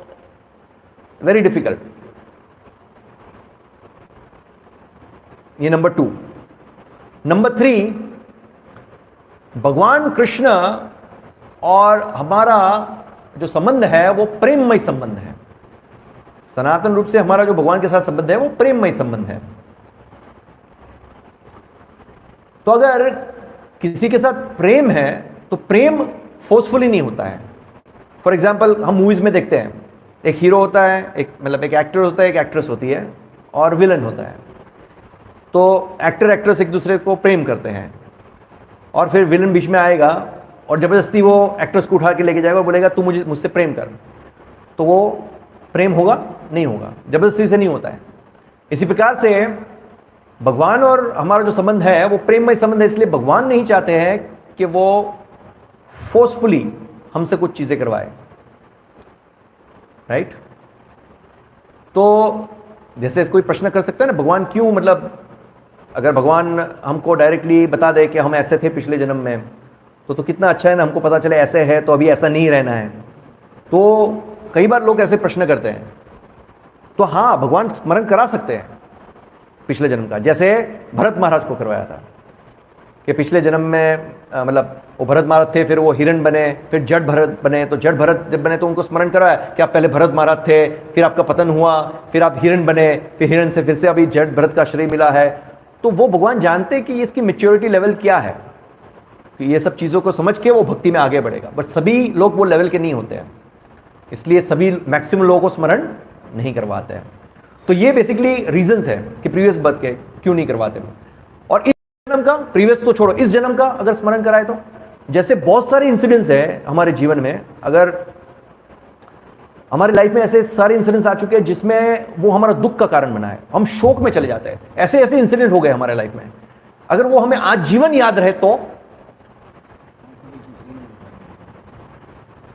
वेरी डिफिकल्ट। ये नंबर 2। नंबर 3, भगवान कृष्ण और हमारा जो संबंध है वो प्रेममय संबंध है। सनातन रूप से हमारा जो भगवान के साथ संबंध है वो प्रेममय संबंध है। तो अगर किसी के साथ प्रेम है तो प्रेम फोर्सफुली नहीं होता है। फॉर एग्जाम्पल, हम मूवीज में देखते हैं, एक हीरो होता है, एक एक्टर होता है, एक एक्ट्रेस होती है और विलन होता है। तो एक्टर एक्ट्रेस एक दूसरे को प्रेम करते हैं और फिर विलन बीच में आएगा और ज़बरदस्ती वो एक्ट्रेस को उठा के लेके जाएगा और बोलेगा तू मुझसे प्रेम कर। तो वो प्रेम होगा? नहीं होगा, ज़बरदस्ती से नहीं होता है। इसी प्रकार से भगवान और हमारा जो संबंध है वो प्रेममय संबंध है, इसलिए भगवान नहीं चाहते हैं कि वो फोर्सफुली हमसे कुछ चीज़ें करवाए, राइट। तो जैसे कोई प्रश्न कर सकता है ना, भगवान क्यों, मतलब अगर भगवान हमको डायरेक्टली बता दे कि हम ऐसे थे पिछले जन्म में तो कितना अच्छा है ना, हमको पता चले ऐसे है तो अभी ऐसा नहीं रहना है। तो कई बार लोग ऐसे प्रश्न करते हैं। तो हाँ, भगवान स्मरण करा सकते हैं पिछले जन्म का, जैसे भरत महाराज को करवाया था कि पिछले जन्म में मतलब वो भरत महाराज थे, फिर वो हिरण बने, फिर जड़ भरत बने। तो जड़ भरत जब बने तो उनको स्मरण कराया कि आप पहले भरत महाराज थे, फिर आपका पतन हुआ, फिर आप हिरण बने, फिर हिरण से फिर से अभी जड़ भरत का शरीर मिला है। तो वो भगवान जानते कि इसकी मैच्योरिटी लेवल क्या है, कि ये सब चीज़ों को समझ के वो भक्ति में आगे बढ़ेगा। बट सभी लोग वो लेवल के नहीं होते हैं, इसलिए सभी मैक्सिमम लोगों को स्मरण नहीं करवाते हैं। तो ये बेसिकली रीजंस है कि प्रीवियस बर्थ के क्यों नहीं करवाते। और इस जन्म का, प्रीवियस तो छोड़ो, इस जन्म का अगर स्मरण कराए तो, जैसे बहुत सारे इंसिडेंट्स है हमारे जीवन में, अगर हमारी लाइफ में ऐसे सारे इंसिडेंट्स आ चुके हैं जिसमें वो हमारा दुख का कारण बना है, हम शोक में चले जाते हैं। ऐसे ऐसे इंसिडेंट हो गए हमारे लाइफ में, अगर वो हमें आज जीवन याद रहे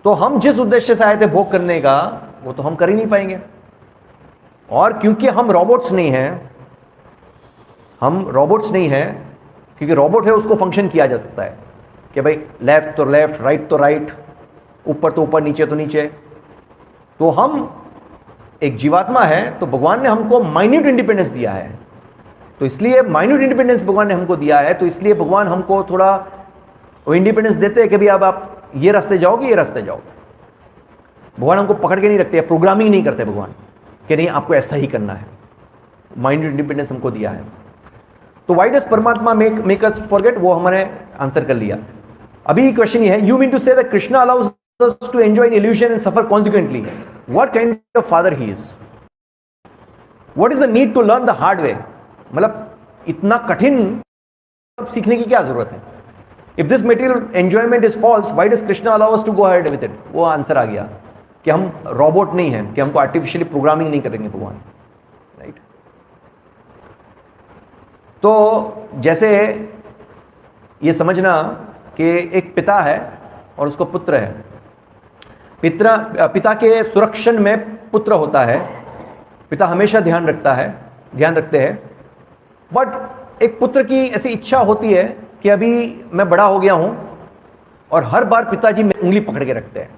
तो हम जिस उद्देश्य से आए थे भोग करने का, वो तो हम कर ही नहीं पाएंगे। और क्योंकि हम रोबोट्स नहीं हैं, क्योंकि रोबोट है उसको फंक्शन किया जा सकता है कि भाई लेफ्ट तो लेफ्ट, राइट तो राइट, ऊपर तो ऊपर, नीचे तो नीचे। तो हम एक जीवात्मा है, तो भगवान ने हमको माइन्यूट इंडिपेंडेंस दिया है। तो इसलिए माइन्यूट इंडिपेंडेंस भगवान ने हमको दिया है, तो इसलिए भगवान हमको थोड़ा वो इंडिपेंडेंस देते हैं कि भाई अब आप ये रास्ते जाओगे, ये रास्ते जाओगे। भगवान हमको पकड़ के नहीं रखते, प्रोग्रामिंग नहीं करते भगवान कि नहीं आपको ऐसा ही करना है। माइंड इंडिपेंडेंस हमको दिया है। तो why does Paramatma make us forget, वो हमारे आंसर कर लिया। अभी क्वेश्चन ये है, you mean to say that Krishna allows us to enjoy in illusion and suffer consequently, what kind of father he is, what is the need to learn the hard way. मतलब इतना कठिन सीखने की क्या जरूरत है। If this material enjoyment is false, why does Krishna allow us to go ahead with it. वो आंसर आ गया कि हम रोबोट नहीं हैं, कि हमको आर्टिफिशियली प्रोग्रामिंग नहीं करेंगे भगवान, राइट। तो जैसे ये समझना कि एक पिता है और उसका पुत्र है, पिता के सुरक्षण में पुत्र होता है, पिता हमेशा ध्यान रखते हैं। बट एक पुत्र की ऐसी इच्छा होती है कि अभी मैं बड़ा हो गया हूं, और हर बार पिताजी में उंगली पकड़ के रखते हैं।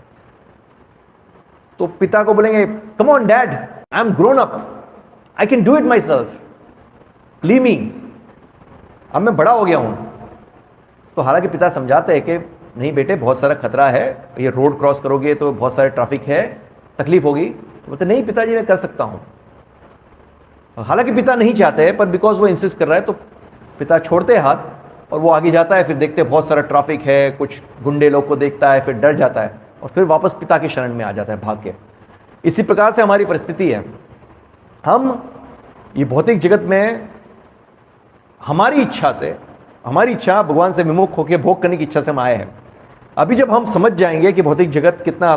तो पिता को बोलेंगे, come on dad, I am grown up, I can do it my self, leave me, अब मैं बड़ा हो गया हूं। तो हालांकि पिता समझाते हैं कि नहीं बेटे, बहुत सारा खतरा है, ये रोड क्रॉस करोगे तो बहुत सारे ट्रैफिक है, तकलीफ होगी। तो बोलते नहीं पिताजी, मैं कर सकता हूं। हालांकि पिता नहीं चाहते हैं, पर बिकॉज वो इंसिस्ट कर रहा है तो पिता छोड़ते हाथ और वो आगे जाता है, फिर देखते बहुत सारा ट्रैफिक है, कुछ गुंडे लोग को देखता है, फिर डर जाता है और फिर वापस पिता की शरण में आ जाता है भाग के। इसी प्रकार से हमारी परिस्थिति है। हम ये भौतिक जगत में हमारी इच्छा भगवान से विमुख होकर भोग करने की इच्छा से हम आए हैं। अभी जब हम समझ जाएंगे कि भौतिक जगत कितना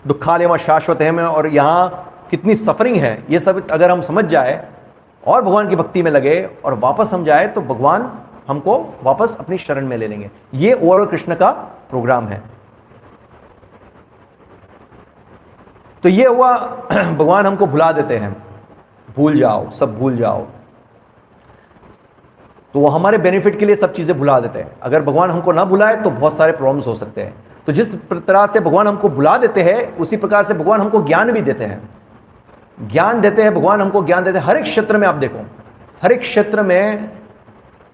दुखालय शाश्वत है और यहाँ कितनी सफरिंग है, ये सब अगर हम समझ जाए और भगवान की भक्ति में लगे और वापस हम जाए, तो भगवान हमको वापस अपनी शरण में ले लेंगे। ये ओवरऑल कृष्ण का प्रोग्राम है। तो ये हुआ भगवान हमको भुला देते हैं, भूल जाओ, सब भूल जाओ। तो वो हमारे बेनिफिट के लिए सब चीजें भुला देते हैं। अगर भगवान हमको ना भुलाए तो बहुत सारे प्रॉब्लम्स हो सकते हैं। तो जिस तरह से भगवान हमको भुला देते हैं, उसी प्रकार से भगवान हमको ज्ञान भी देते हैं। ज्ञान देते हैं, भगवान हमको ज्ञान देते हैं। हर एक क्षेत्र में आप देखो, हर एक क्षेत्र में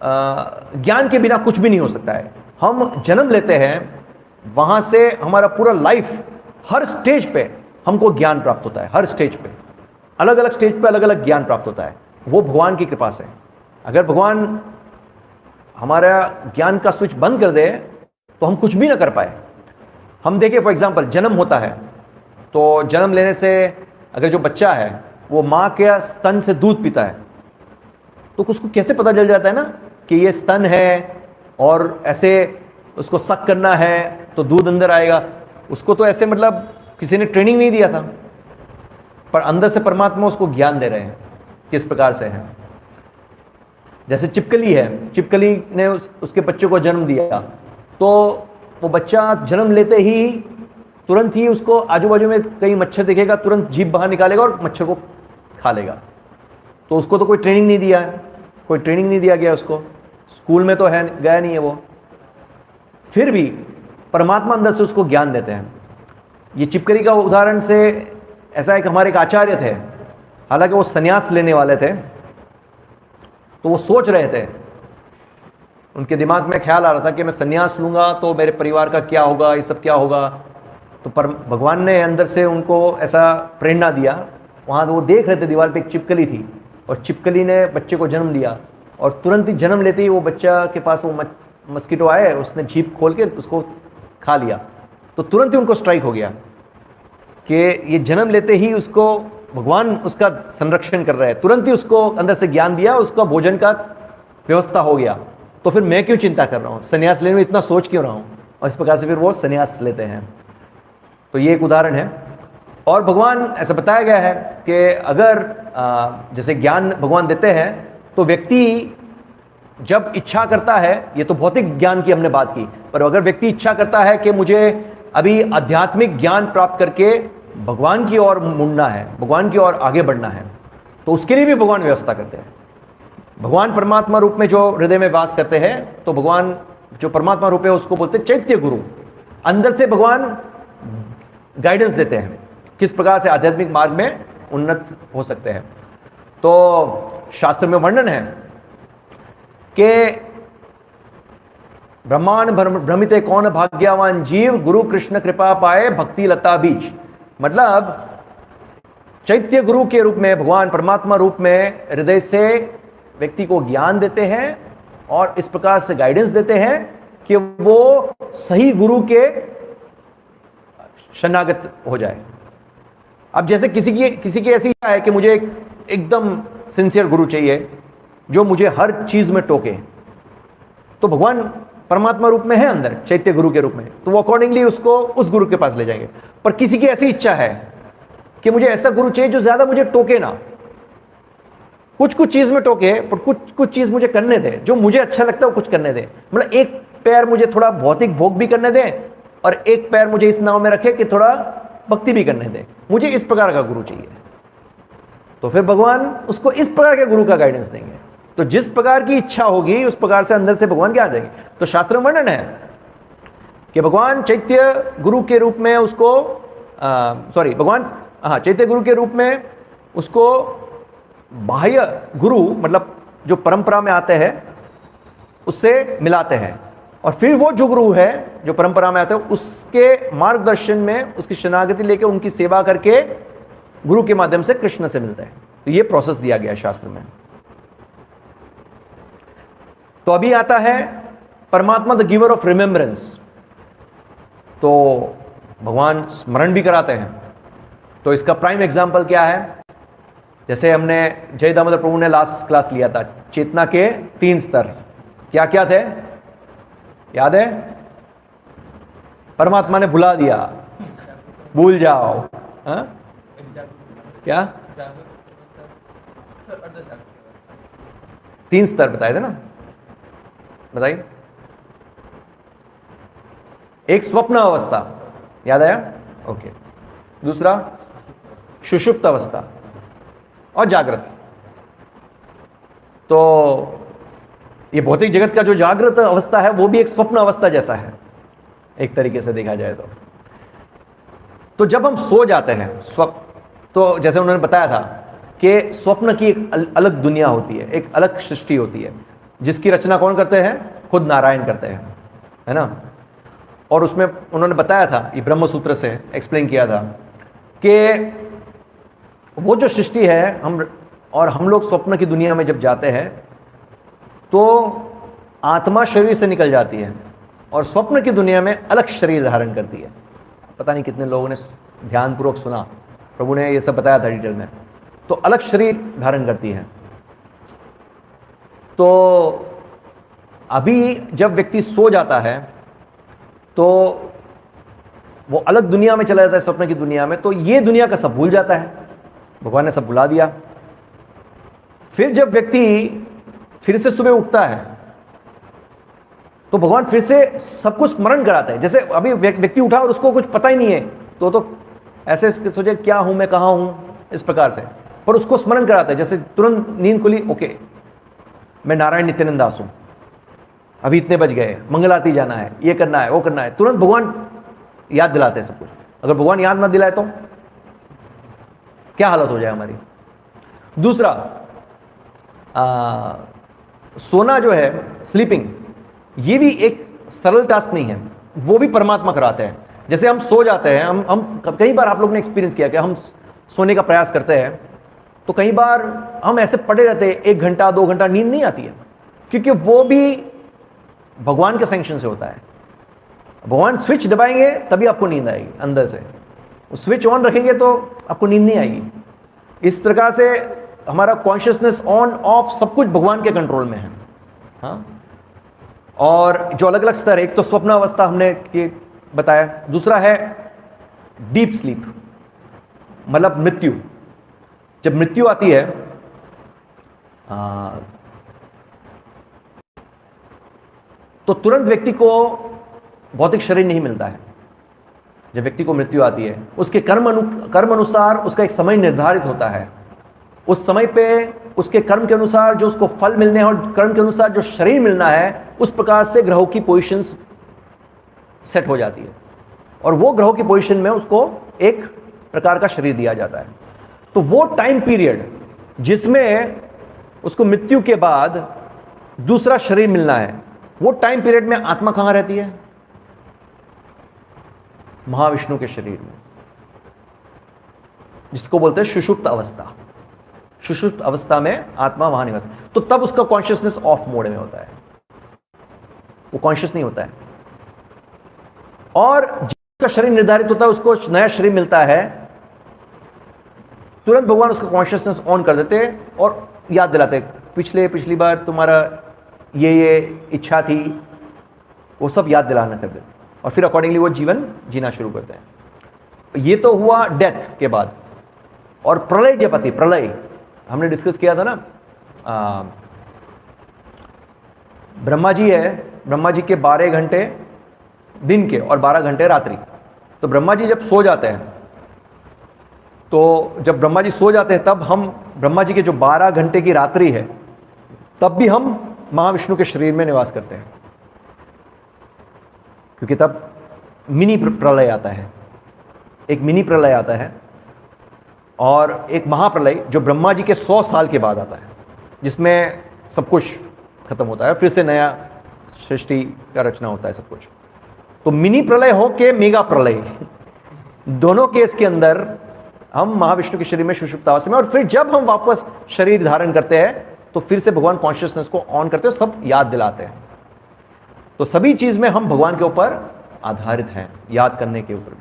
ज्ञान के बिना कुछ भी नहीं हो सकता है। हम जन्म लेते हैं, वहां से हमारा पूरा लाइफ, हर स्टेज पे हमको ज्ञान प्राप्त होता है। हर स्टेज पे, अलग अलग स्टेज पे अलग अलग ज्ञान प्राप्त होता है। वो भगवान की कृपा से। अगर भगवान हमारा ज्ञान का स्विच बंद कर दे तो हम कुछ भी ना कर पाए। हम देखें, फॉर एग्जाम्पल, जन्म होता है, तो जन्म लेने से अगर जो बच्चा है वो माँ के स्तन से दूध पीता है, तो उसको कैसे पता चल जाता है ना कि ये स्तन है और ऐसे उसको सक करना है तो दूध अंदर आएगा। उसको तो ऐसे मतलब किसी ने ट्रेनिंग नहीं दिया था, पर अंदर से परमात्मा उसको ज्ञान दे रहे हैं किस प्रकार से है। जैसे छिपकली है, छिपकली ने उसके बच्चे को जन्म दिया, तो वो बच्चा जन्म लेते ही तुरंत ही उसको आजू बाजू में कहीं मच्छर दिखेगा, तुरंत जीभ बाहर निकालेगा और मच्छर को खा लेगा। तो उसको तो कोई ट्रेनिंग नहीं दिया है, कोई ट्रेनिंग नहीं दिया गया उसको, स्कूल में तो है गया नहीं है वो। फिर भी परमात्मा अंदर से उसको ज्ञान देते हैं। ये छिपकली का उदाहरण से ऐसा है कि हमारे एक आचार्य थे, हालांकि वो संन्यास लेने वाले थे, तो वो सोच रहे थे, उनके दिमाग में ख्याल आ रहा था कि मैं संन्यास लूँगा तो मेरे परिवार का क्या होगा, ये सब क्या होगा। तो पर भगवान ने अंदर से उनको ऐसा प्रेरणा दिया। वहाँ वो देख रहे थे, दीवार पे एक छिपकली थी और छिपकली ने बच्चे को जन्म दिया, और तुरंत ही जन्म लेते ही वो बच्चा के पास वो मस्कीटो आए, उसने जीभ खोल के उसको खा लिया। तो तुरंत ही उनको स्ट्राइक हो गया कि ये जन्म लेते ही उसको भगवान उसका संरक्षण कर रहे हैं। तुरंत ही उसको अंदर से ज्ञान दिया, उसका भोजन का व्यवस्था हो गया। तो फिर मैं क्यों चिंता कर रहा हूँ, संन्यास लेने में इतना सोच क्यों रहा हूँ। और इस प्रकार से फिर वो संन्यास लेते हैं। तो ये एक उदाहरण है। और भगवान ऐसा बताया गया है कि अगर जैसे ज्ञान भगवान देते हैं, तो व्यक्ति जब इच्छा करता है, ये तो भौतिक ज्ञान की हमने बात की, पर अगर व्यक्ति इच्छा करता है कि मुझे अभी आध्यात्मिक ज्ञान प्राप्त करके भगवान की ओर मुड़ना है, भगवान की ओर आगे बढ़ना है, तो उसके लिए भी भगवान व्यवस्था करते हैं। भगवान परमात्मा रूप में जो हृदय में वास करते हैं, तो भगवान जो परमात्मा रूप है उसको बोलते हैं चैत्य गुरु। अंदर से भगवान गाइडेंस देते हैं किस प्रकार से आध्यात्मिक मार्ग में उन्नत हो सकते हैं। तो शास्त्र में वर्णन है कि ब्रह्मांड भ्रमिते कौन भाग्यवान जीव, गुरु कृष्ण कृपा पाए भक्ति लता बीज। मतलब चैत्य गुरु के रूप में भगवान परमात्मा रूप में हृदय से व्यक्ति को ज्ञान देते हैं और इस प्रकार से गाइडेंस देते हैं कि वो सही गुरु के शरणागत हो जाए। अब जैसे किसी की ऐसी इच्छा है कि मुझे एकदम सिंसियर गुरु चाहिए जो मुझे हर चीज में टोके, तो भगवान परमात्मा रूप में है अंदर चैत्य गुरु के रूप में, तो वो अकॉर्डिंगली उसको उस गुरु के पास ले जाएंगे। पर किसी की ऐसी इच्छा है कि मुझे ऐसा गुरु चाहिए जो ज्यादा मुझे टोके ना, कुछ चीज में टोके, पर कुछ चीज मुझे करने दे, जो मुझे अच्छा लगता है वो कुछ करने दे। मतलब एक पैर मुझे थोड़ा भौतिक भोग भी करने दे और एक पैर मुझे इस नाव में रखे कि थोड़ा भक्ति भी करने दे। मुझे इस प्रकार का गुरु चाहिए। तो फिर भगवान उसको इस प्रकार के गुरु का गाइडेंस देंगे। तो जिस प्रकार की इच्छा होगी उस प्रकार से अंदर से भगवान क्या देंगे। तो शास्त्र में वर्णन है कि भगवान चैत्य गुरु के रूप में उसको चैत्य गुरु के रूप में उसको बाह्य गुरु, मतलब जो परंपरा में आते हैं उससे मिलाते हैं, और फिर वो जो गुरु है जो परंपरा में आते हैं उसके मार्गदर्शन में उसकी शरणागति लेकर उनकी सेवा करके गुरु के माध्यम से कृष्ण से मिलते हैं। तो ये प्रोसेस दिया गया है शास्त्र में। तो अभी आता है परमात्मा द गिवर ऑफ रिमेम्बरेंस। तो भगवान स्मरण भी कराते हैं। तो इसका प्राइम एग्जाम्पल क्या है? जैसे हमने जय दामोदर प्रभु ने लास्ट क्लास लिया था, चेतना के 3 स्तर क्या क्या थे, याद है? परमात्मा ने भुला दिया, भूल जाओ। हा? क्या 3 स्तर बताए थे ना, बताइए। एक स्वप्न अवस्था, याद आया? ओके। दूसरा सुषुप्त अवस्था और जागृत। तो ये भौतिक जगत का जो जागृत अवस्था है वो भी एक स्वप्न अवस्था जैसा है, एक तरीके से देखा जाए तो जब हम सो जाते हैं तो जैसे उन्होंने बताया था कि स्वप्न की एक अलग दुनिया होती है, एक अलग सृष्टि होती है, जिसकी रचना कौन करते हैं? खुद नारायण करते हैं, है ना। और उसमें उन्होंने बताया था, ये ब्रह्म सूत्र से एक्सप्लेन किया था कि वो जो सृष्टि है, हम लोग स्वप्न की दुनिया में जब जाते हैं तो आत्मा शरीर से निकल जाती है और स्वप्न की दुनिया में अलग शरीर धारण करती है। पता नहीं कितने लोगों ने ध्यानपूर्वक सुना, प्रभु ने ये सब बताया था डिटेल में। तो अलग शरीर धारण करती है। तो अभी जब व्यक्ति सो जाता है तो वो अलग दुनिया में चला जाता है, स्वप्न की दुनिया में, तो ये दुनिया का सब भूल जाता है, भगवान ने सब भुला दिया। फिर जब व्यक्ति फिर से सुबह उठता है तो भगवान फिर से सब कुछ स्मरण कराते हैं। जैसे अभी व्यक्ति उठा और उसको कुछ पता ही नहीं है तो ऐसे सोचे क्या हूं मैं, कहां हूं, इस प्रकार से, पर उसको स्मरण कराते हैं। जैसे तुरंत नींद खुली, ओके मैं नारायण नित्यानंद दास हूं, अभी इतने बज गए, मंगल आरती जाना है, ये करना है, वो करना है, तुरंत भगवान याद दिलाते हैं सब कुछ। अगर भगवान याद ना दिलाए तो क्या हालत हो जाए हमारी। दूसरा, सोना जो है, स्लीपिंग, ये भी एक सरल टास्क नहीं है, वो भी परमात्मा कराते हैं। जैसे हम सो जाते हैं, हम कई बार आप लोग ने एक्सपीरियंस किया कि हम सोने का प्रयास करते हैं तो कई बार हम ऐसे पड़े रहते हैं 1 घंटा 2 घंटा, नींद नहीं आती है, क्योंकि वो भी भगवान के सैंक्शन से होता है। भगवान स्विच दबाएंगे तभी आपको नींद आएगी अंदर से, स्विच ऑन रखेंगे तो आपको नींद नहीं आएगी। इस प्रकार से हमारा कॉन्शियसनेस ऑन ऑफ सब कुछ भगवान के कंट्रोल में है। हाँ, और जो अलग अलग स्तर है, एक तो स्वप्न अवस्था हमने ये बताया, दूसरा है डीप स्लीप, मतलब मृत्यु। जब मृत्यु आती है तो तुरंत व्यक्ति को भौतिक शरीर नहीं मिलता है। जब व्यक्ति को मृत्यु आती है, उसके कर्म अनुसार उसका एक समय निर्धारित होता है। उस समय पे उसके कर्म के अनुसार जो उसको फल मिलने हैं और कर्म के अनुसार जो शरीर मिलना है, उस प्रकार से ग्रहों की पोजीशंस सेट हो जाती है और वो ग्रहों की पोजीशन में उसको एक प्रकार का शरीर दिया जाता है। तो वो टाइम पीरियड जिसमें उसको मृत्यु के बाद दूसरा शरीर मिलना है, वो टाइम पीरियड में आत्मा कहां रहती है? महाविष्णु के शरीर में, जिसको बोलते हैं सुषुप्त अवस्था। सुषुप्त अवस्था में आत्मा वहां निवास, तो तब उसका कॉन्शियसनेस ऑफ मोड में होता है, वो कॉन्शियस नहीं होता है। और जिसका शरीर निर्धारित होता है, उसको नया शरीर मिलता है, तुरंत भगवान उसका कॉन्शियसनेस ऑन कर देते हैं और याद दिलाते हैं, पिछली बार तुम्हारा ये इच्छा थी, वो सब याद दिलाना कर देते, और फिर अकॉर्डिंगली वो जीवन जीना शुरू करते हैं। ये तो हुआ डेथ के बाद। और प्रलय जब आती, प्रलय हमने डिस्कस किया था ना, ब्रह्मा जी है, ब्रह्मा जी के 12 घंटे दिन के और 12 घंटे रात्रि। तो ब्रह्मा जी जब सो जाते हैं, तो जब ब्रह्मा जी सो जाते हैं तब हम, ब्रह्मा जी के जो 12 घंटे की रात्रि है, तब भी हम महाविष्णु के शरीर में निवास करते हैं, क्योंकि तब मिनी प्रलय आता है, एक मिनी प्रलय आता है और एक महाप्रलय जो ब्रह्मा जी के 100 साल के बाद आता है, जिसमें सब कुछ खत्म होता है, फिर से नया सृष्टि का रचना होता है सब कुछ। तो मिनी प्रलय हो के मेगा प्रलय, दोनों केस के अंदर हम महाविष्णु के शरीर में सुषुप्त अवस्था में, और फिर जब हम वापस शरीर धारण करते हैं तो फिर से भगवान कॉन्शियसनेस को ऑन करते हैं, सब याद दिलाते हैं। तो सभी चीज में हम भगवान के ऊपर आधारित हैं, याद करने के ऊपर।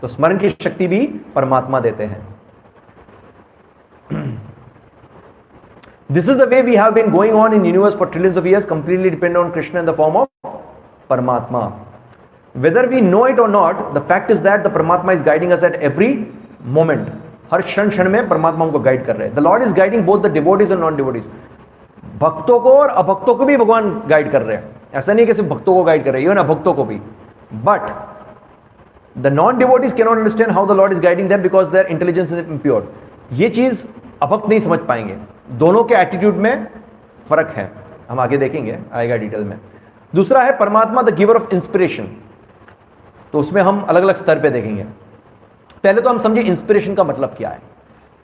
तो स्मरण की शक्ति भी परमात्मा देते हैं। This is the way we have been going on in universe for trillions of years, completely depend on Krishna in the form of Paramatma. Whether we know it or not, the fact is that the Paramatma is guiding us at every moment. हर क्षण क्षण में परमात्मा हमको गाइड कर रहे हैं। The Lord is guiding both the devotees and non-devotees. भक्तों को और अभक्तों को भी भगवान गाइड कर रहे हैं। ऐसा नहीं कि सिर्फ भक्तों को गाइड कर रहे हैं, इवन अभक्तों को भी। But the non-devotees cannot understand how the Lord is guiding them because their intelligence is impure. ये चीज अभक्त नहीं समझ पाएंगे। दोनों के एटीट्यूड में फर्क है, हम आगे देखेंगे, आएगा डिटेल में। दूसरा है परमात्मा द गिवर ऑफ इंस्पिरेशन। तो उसमें हम अलग अलग स्तर पे देखेंगे। पहले तो हम समझे इंस्पिरेशन का मतलब क्या है।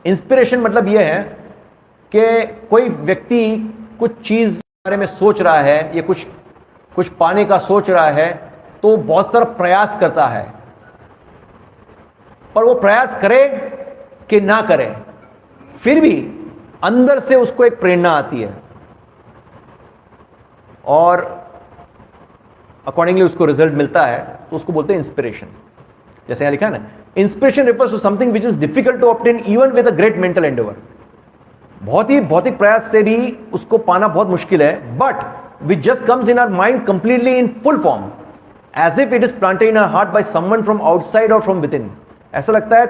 इंस्पिरेशन मतलब यह है कि कोई व्यक्ति कुछ चीज के बारे में सोच रहा है, या कुछ पाने का सोच रहा है, तो बहुत सारा प्रयास करता है, पर वो प्रयास करे कि ना करे, फिर भी अंदर से उसको एक प्रेरणा आती है और अकॉर्डिंगली उसको रिजल्ट मिलता है, तो उसको बोलते हैं इंस्पिरेशन। जैसे यहां लिखा है ना, inspiration refers to something which is difficult to obtain even with a great mental endeavour. बहुत ही भौतिक प्रयास से भी उसको पाना बहुत मुश्किल है, but which just comes in our mind completely in full form, as if it is planted in our heart by someone from outside और फ्रॉम विद इन। ऐसा लगता है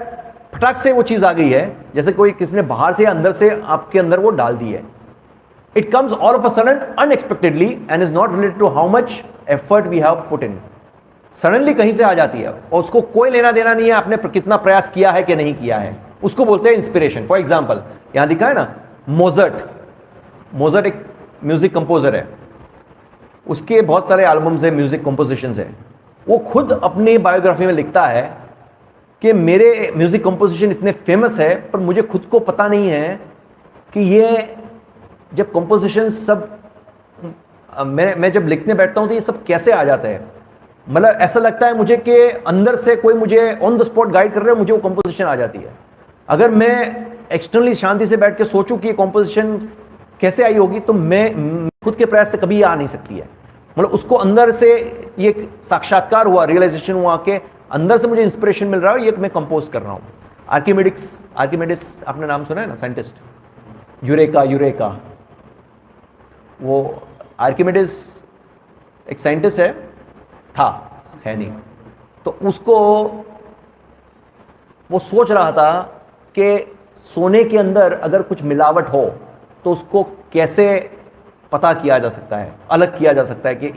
फटाक से वो चीज आ गई है, जैसे कोई किसी ने बाहर से या अंदर से आपके अंदर वो डाल दी है। It comes all of a sudden unexpectedly and is not related to how much effort we have put in. Suddenly कहीं से आ जाती है और उसको कोई लेना देना नहीं है आपने कितना प्रयास किया है कि नहीं किया है, उसको बोलते हैं इंस्पिरेशन। फॉर एग्जाम्पल यहां दिखा है ना, मोजर्ट एक म्यूजिक कंपोजर है, उसके बहुत सारे एल्बम्स है, म्यूजिक कंपोजिशंस है। वो खुद अपनी बायोग्राफी में लिखता है कि मेरे म्यूजिक कंपोजिशन इतने फेमस है, पर मुझे खुद को पता नहीं है कि ये जब कंपोजिशन सब मैं जब लिखने बैठता हूं तो ये सब कैसे आ जाता है। मतलब ऐसा लगता है मुझे कि अंदर से कोई मुझे ऑन द स्पॉट गाइड कर रहा है, मुझे वो कंपोजिशन आ जाती है। अगर मैं एक्सटर्नली शांति से बैठ के सोचूं कि ये कंपोजिशन कैसे आई होगी, तो मैं खुद के प्रयास से कभी आ नहीं सकती है। मतलब उसको अंदर से ये साक्षात्कार हुआ, रियलाइजेशन हुआ कि अंदर से मुझे इंस्पिरेशन मिल रहा है, ये मैं कंपोज कर रहा हूँ। आर्किमिडिस आपने नाम सुना है ना, साइंटिस्ट, यूरेका। वो आर्किमिडिस एक साइंटिस्ट है नहीं, तो उसको वो सोच रहा था कि सोने के अंदर अगर कुछ मिलावट हो तो उसको कैसे पता किया जा सकता है, अलग किया जा सकता है कि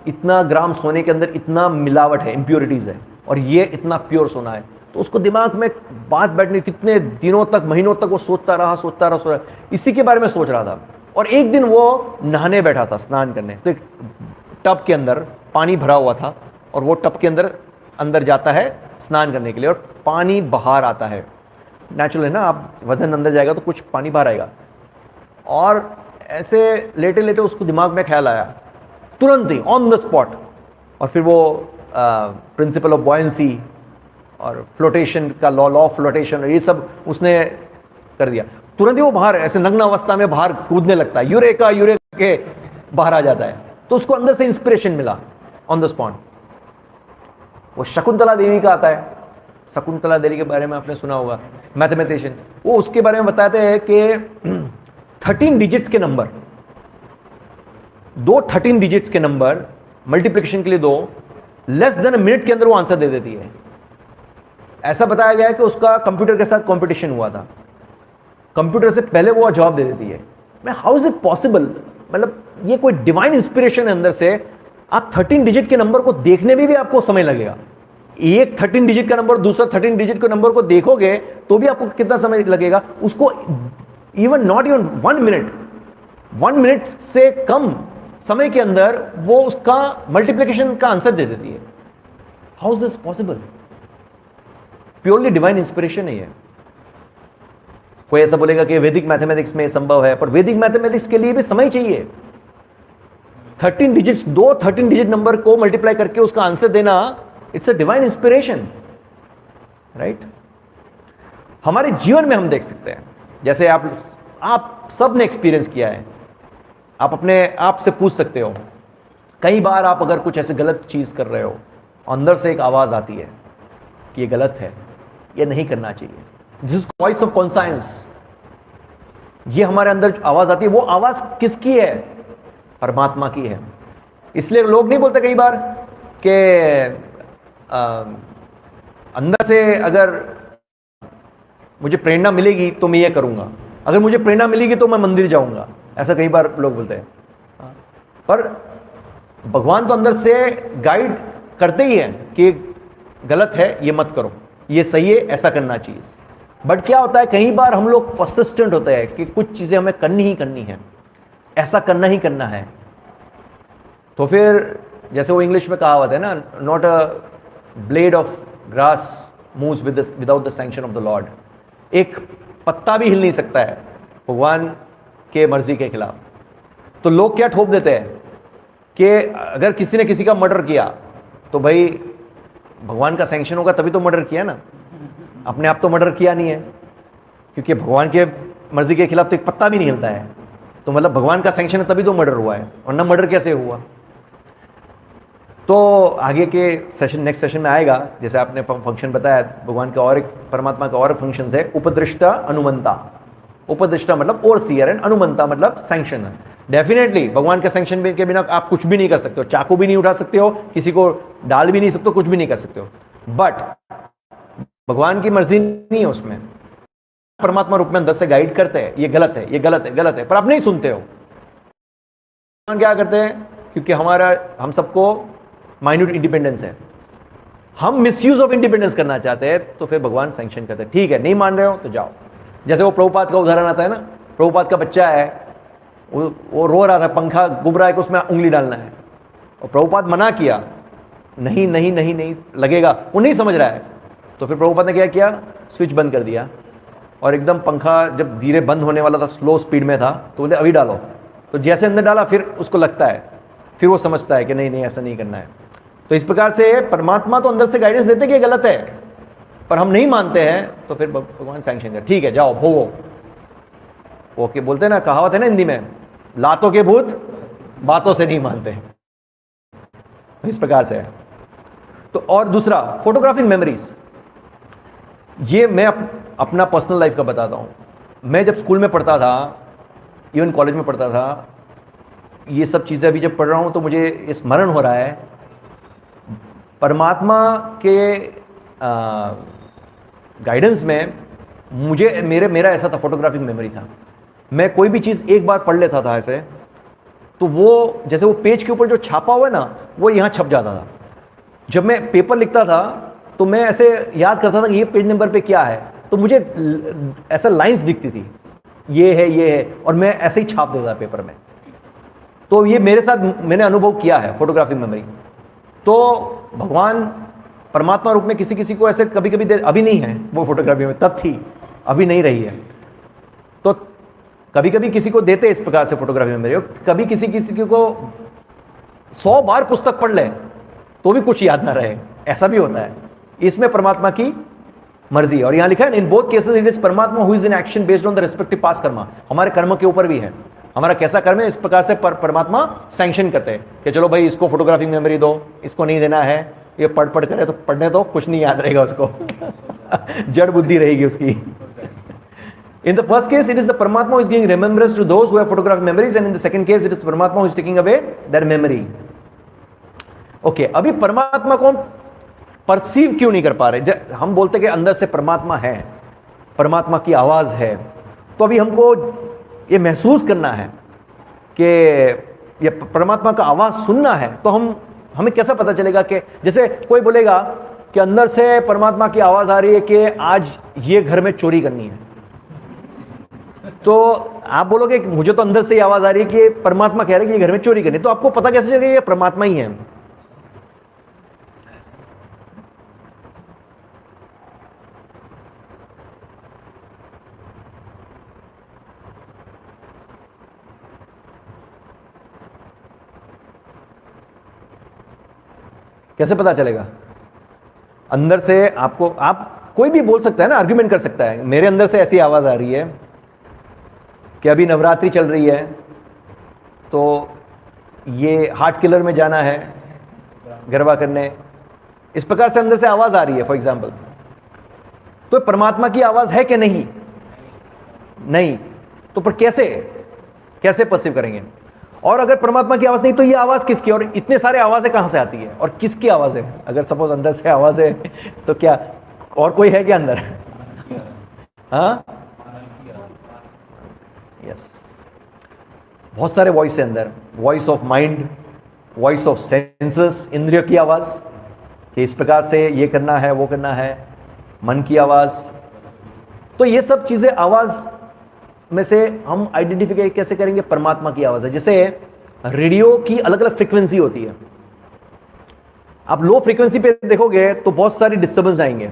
इतना ग्राम सोने के अंदर इतना मिलावट है, इंप्योरिटीज है, और ये इतना प्योर सोना है। तो उसको दिमाग में बात बैठने, कितने दिनों तक, महीनों तक वो सोचता रहा, इसी के बारे में सोच रहा था। और एक दिन वो नहाने बैठा था, स्नान करने, तो एक टब के अंदर पानी भरा हुआ था, और वो टब के अंदर जाता है स्नान करने के लिए, और पानी बाहर आता है। नेचुरल है ना, आप वजन अंदर जाएगा तो कुछ पानी बाहर आएगा। और ऐसे लेटे लेटे उसको दिमाग में ख्याल आया, तुरंत ही ऑन द स्पॉट। और फिर वो प्रिंसिपल ऑफ बॉयंसी और फ्लोटेशन का लॉ ऑफ फ्लोटेशन, ये सब उसने कर दिया। तुरंत ही वो बाहर ऐसे नग्न अवस्था में बाहर कूदने लगता है, यूरेका के बाहर आ जाता है। तो उसको अंदर से इंस्पिरेशन मिला ऑन द स्पॉट। वो शकुंतला देवी का आता है, शकुंतला देवी के बारे में आपने सुना होगा, मैथमेटिशियन। वो उसके बारे में बताते हैं कि 13 डिजिट्स के नंबर, 13 डिजिट्स के नंबर मल्टीप्लिकेशन के लिए दो, लेस देन मिनट के अंदर वो आंसर दे देती है। ऐसा बताया गया है कि उसका कंप्यूटर के साथ कंपटीशन हुआ था, कंप्यूटर से पहले वो जवाब दे देती है। मैं हाउ इज इट पॉसिबल, मतलब ये कोई डिवाइन इंस्पिरेशन है अंदर से। आप 13 डिजिट के नंबर को देखने में भी आपको समय लगेगा। एक 13 डिजिट का नंबर, दूसरा 13 डिजिट के नंबर को देखोगे तो भी आपको कितना समय लगेगा उसको, नॉट इवन 1 मिनट से कम समय के अंदर वो उसका मल्टीप्लिकेशन का आंसर दे देती है। How is this possible? Purely divine inspiration है ये। कोई ऐसा बोलेगा कि वैदिक मैथमेटिक्स में संभव है, पर वैदिक मैथमेटिक्स के लिए भी समय चाहिए। 13 डिजिट नंबर को मल्टीप्लाई करके उसका आंसर देना, it's a divine inspiration, right? हमारे जीवन में हम देख सकते हैं, जैसे आप आप सब ने एक्सपीरियंस किया है, आप अपने आप से पूछ सकते हो। कई बार आप अगर कुछ ऐसे गलत चीज़ कर रहे हो, अंदर से एक आवाज़ आती है कि ये गलत है, ये नहीं करना चाहिए। This is voice of conscience. ये हमारे अंदर जो आवाज़ आती है, वो आवाज़ किसकी है? परमात्मा की है। इसलिए लोग नहीं बोलते कई बार कि अंदर से अगर मुझे प्रेरणा मिलेगी तो मैं ये करूँगा, अगर मुझे प्रेरणा मिलेगी तो मैं मंदिर जाऊँगा, ऐसा कई बार लोग बोलते हैं। पर भगवान तो अंदर से गाइड करते ही है कि गलत है, ये मत करो, ये सही है, ऐसा करना चाहिए। बट क्या होता है, कई बार हम लोग परसिस्टेंट होते हैं कि कुछ चीज़ें हमें करनी ही करनी है, ऐसा करना ही करना है। तो फिर जैसे वो इंग्लिश में कहावत है ना, not a blade of grass moves without the sanction of the Lord. एक पत्ता भी हिल नहीं सकता है भगवान के मर्जी के खिलाफ। तो लोग क्या ठोप देते हैं कि अगर किसी ने किसी का मर्डर किया तो भाई भगवान का सैंक्शन होगा तभी तो मर्डर किया ना, अपने आप तो मर्डर किया नहीं है, क्योंकि भगवान के मर्जी के खिलाफ तो एक पत्ता भी नहीं हिलता है, तो मतलब भगवान का सैंक्शन है तभी तो मर्डर हुआ है, वरना मर्डर कैसे हुआ। तो आगे के सेशन, नेक्स्ट सेशन में आएगा, जैसे आपने फंक्शन बताया भगवान का, और एक परमात्मा का और फंक्शन है उपदृष्टा अनुमंता। उपदृष्टा मतलब ओवरसीयर एंड अनुमंता मतलब सैंक्शन। डेफिनेटली भगवान के सैंक्शन के बिना आप कुछ भी नहीं कर सकते हो, चाकू भी नहीं उठा सकते हो, किसी को डाल भी नहीं सकते हो, कुछ भी नहीं कर सकते हो। बट भगवान की मर्जी नहीं है उसमें, परमात्मा रूप में अंदर से गाइड करते हैं, ये गलत है, ये गलत है, गलत है, पर आप नहीं सुनते हो। भगवान क्या करते हैं, क्योंकि हम सबको माइन्यूट इंडिपेंडेंस है, हम मिसयूज ऑफ इंडिपेंडेंस करना चाहते हैं, तो फिर भगवान सैंक्शन करते हैं। ठीक है, नहीं मान रहे हो तो जाओ। जैसे वो प्रभुपाद का उदाहरण आता है ना, प्रभुपाद का बच्चा है, वो रो रहा था, पंखा घूम रहा है कि उसमें उंगली डालना है, और प्रभुपाद मना किया, नहीं नहीं नहीं नहीं लगेगा, वो नहीं समझ रहा है। तो फिर प्रभुपाद ने क्या किया, स्विच बंद कर दिया, और एकदम पंखा जब धीरे बंद होने वाला था, स्लो स्पीड में था, तो बोलते अभी डालो। तो जैसे अंदर डाला, फिर उसको लगता है, फिर वो समझता है कि नहीं नहीं ऐसा नहीं करना है। तो इस प्रकार से परमात्मा तो अंदर से गाइडेंस देते कि ये गलत है, पर हम नहीं मानते हैं, तो फिर भगवान सैंक्शन कर, ठीक है जाओ भोगो। ओके, बोलते हैं ना, कहावत है ना हिंदी में, लातों के भूत बातों से नहीं मानते। इस प्रकार से है। तो और दूसरा, फोटोग्राफिक मेमोरीज। ये मैं अपना पर्सनल लाइफ का बताता हूँ। मैं जब स्कूल में पढ़ता था, इवन कॉलेज में पढ़ता था, ये सब चीज़ें अभी जब पढ़ रहा हूँ तो मुझे स्मरण हो रहा है, परमात्मा के गाइडेंस में मेरा ऐसा था, फोटोग्राफिक मेमोरी था। मैं कोई भी चीज़ एक बार पढ़ लेता था ऐसे, तो वो जैसे वो पेज के ऊपर जो छापा हुआ है ना, वो यहाँ छप जाता था। जब मैं पेपर लिखता था तो मैं ऐसे याद करता था कि ये पेज नंबर पे क्या है, तो मुझे ऐसा लाइंस दिखती थी, ये है, और मैं ऐसे ही छाप देता था पेपर में। तो ये मेरे साथ मैंने अनुभव किया है फोटोग्राफिक मेमोरी। तो भगवान परमात्मा रूप में किसी किसी को ऐसे कभी कभी अभी नहीं है वो फोटोग्राफी में, तब थी, अभी नहीं रही है। तो कभी कभी किसी को देते इस प्रकार से फोटोग्राफी मेमोरी, कभी किसी को 100 बार पुस्तक पढ़ ले तो भी कुछ याद ना रहे, ऐसा भी होता है। इसमें परमात्मा की मर्जी है। और यहां लिखा है, in both cases it is Paramatma who is in action based on the respective past karma. हमारे कर्म के ऊपर भी है, हमारा कैसा कर्म है, इस प्रकार से परमात्मा सैंक्शन करते हैं कि चलो भाई इसको फोटोग्राफिक मेमोरी दो, इसको नहीं देना है, ये पढ़ करे तो पढ़ने दो, कुछ नहीं याद रहेगा उसको जड़ बुद्धि रहेगी उसकी। In the first case, it is the Paramatma who is giving remembrance to those who have photographic memories, and in the second case, it is Paramatma who is taking away their memory. Okay, अभी परमात्मा को परसीव क्यों नहीं कर पा रहे? हम बोलते कि अंदर से परमात्मा है, परमात्मा की आवाज है, तो अभी हमको ये महसूस करना है कि ये परमात्मा का आवाज सुनना है। तो हमें कैसा पता चलेगा कि जैसे कोई बोलेगा कि अंदर से परमात्मा की आवाज आ रही है कि आज ये घर में चोरी करनी है, तो आप बोलोगे कि मुझे तो अंदर से ही आवाज आ रही है कि परमात्मा कह रहे हैं कि ये घर में चोरी करनी, तो आपको पता कैसे चलेगा ये परमात्मा ही है? कैसे पता चलेगा? अंदर से आप कोई भी बोल सकता है ना, आर्ग्यूमेंट कर सकता है, मेरे अंदर से ऐसी आवाज आ रही है कि अभी नवरात्रि चल रही है तो ये हार्ट किलर में जाना है गरबा करने, इस प्रकार से अंदर से आवाज आ रही है फॉर एग्जाम्पल, तो परमात्मा की आवाज है कि नहीं? नहीं। तो पर कैसे परसीव करेंगे? और अगर परमात्मा की आवाज नहीं तो ये आवाज किसकी? और इतने सारे आवाजें कहां से आती है और किसकी आवाज है? अगर सपोज अंदर से आवाज है तो क्या और कोई है क्या अंदर? हाँ, यस, बहुत सारे वॉइस है अंदर, voice of mind, voice of senses, इंद्रियों की आवाज कि इस प्रकार से ये करना है वो करना है, मन की आवाज। तो ये सब चीजें आवाज में से हम आइडेंटिफाई कैसे करेंगे? परमात्मा की आवाज है। जैसे रेडियो की अलग अलग फ्रीक्वेंसी होती है, आप लो फ्रीक्वेंसी पे देखोगे तो बहुत सारी डिस्टर्बेंस आएंगे,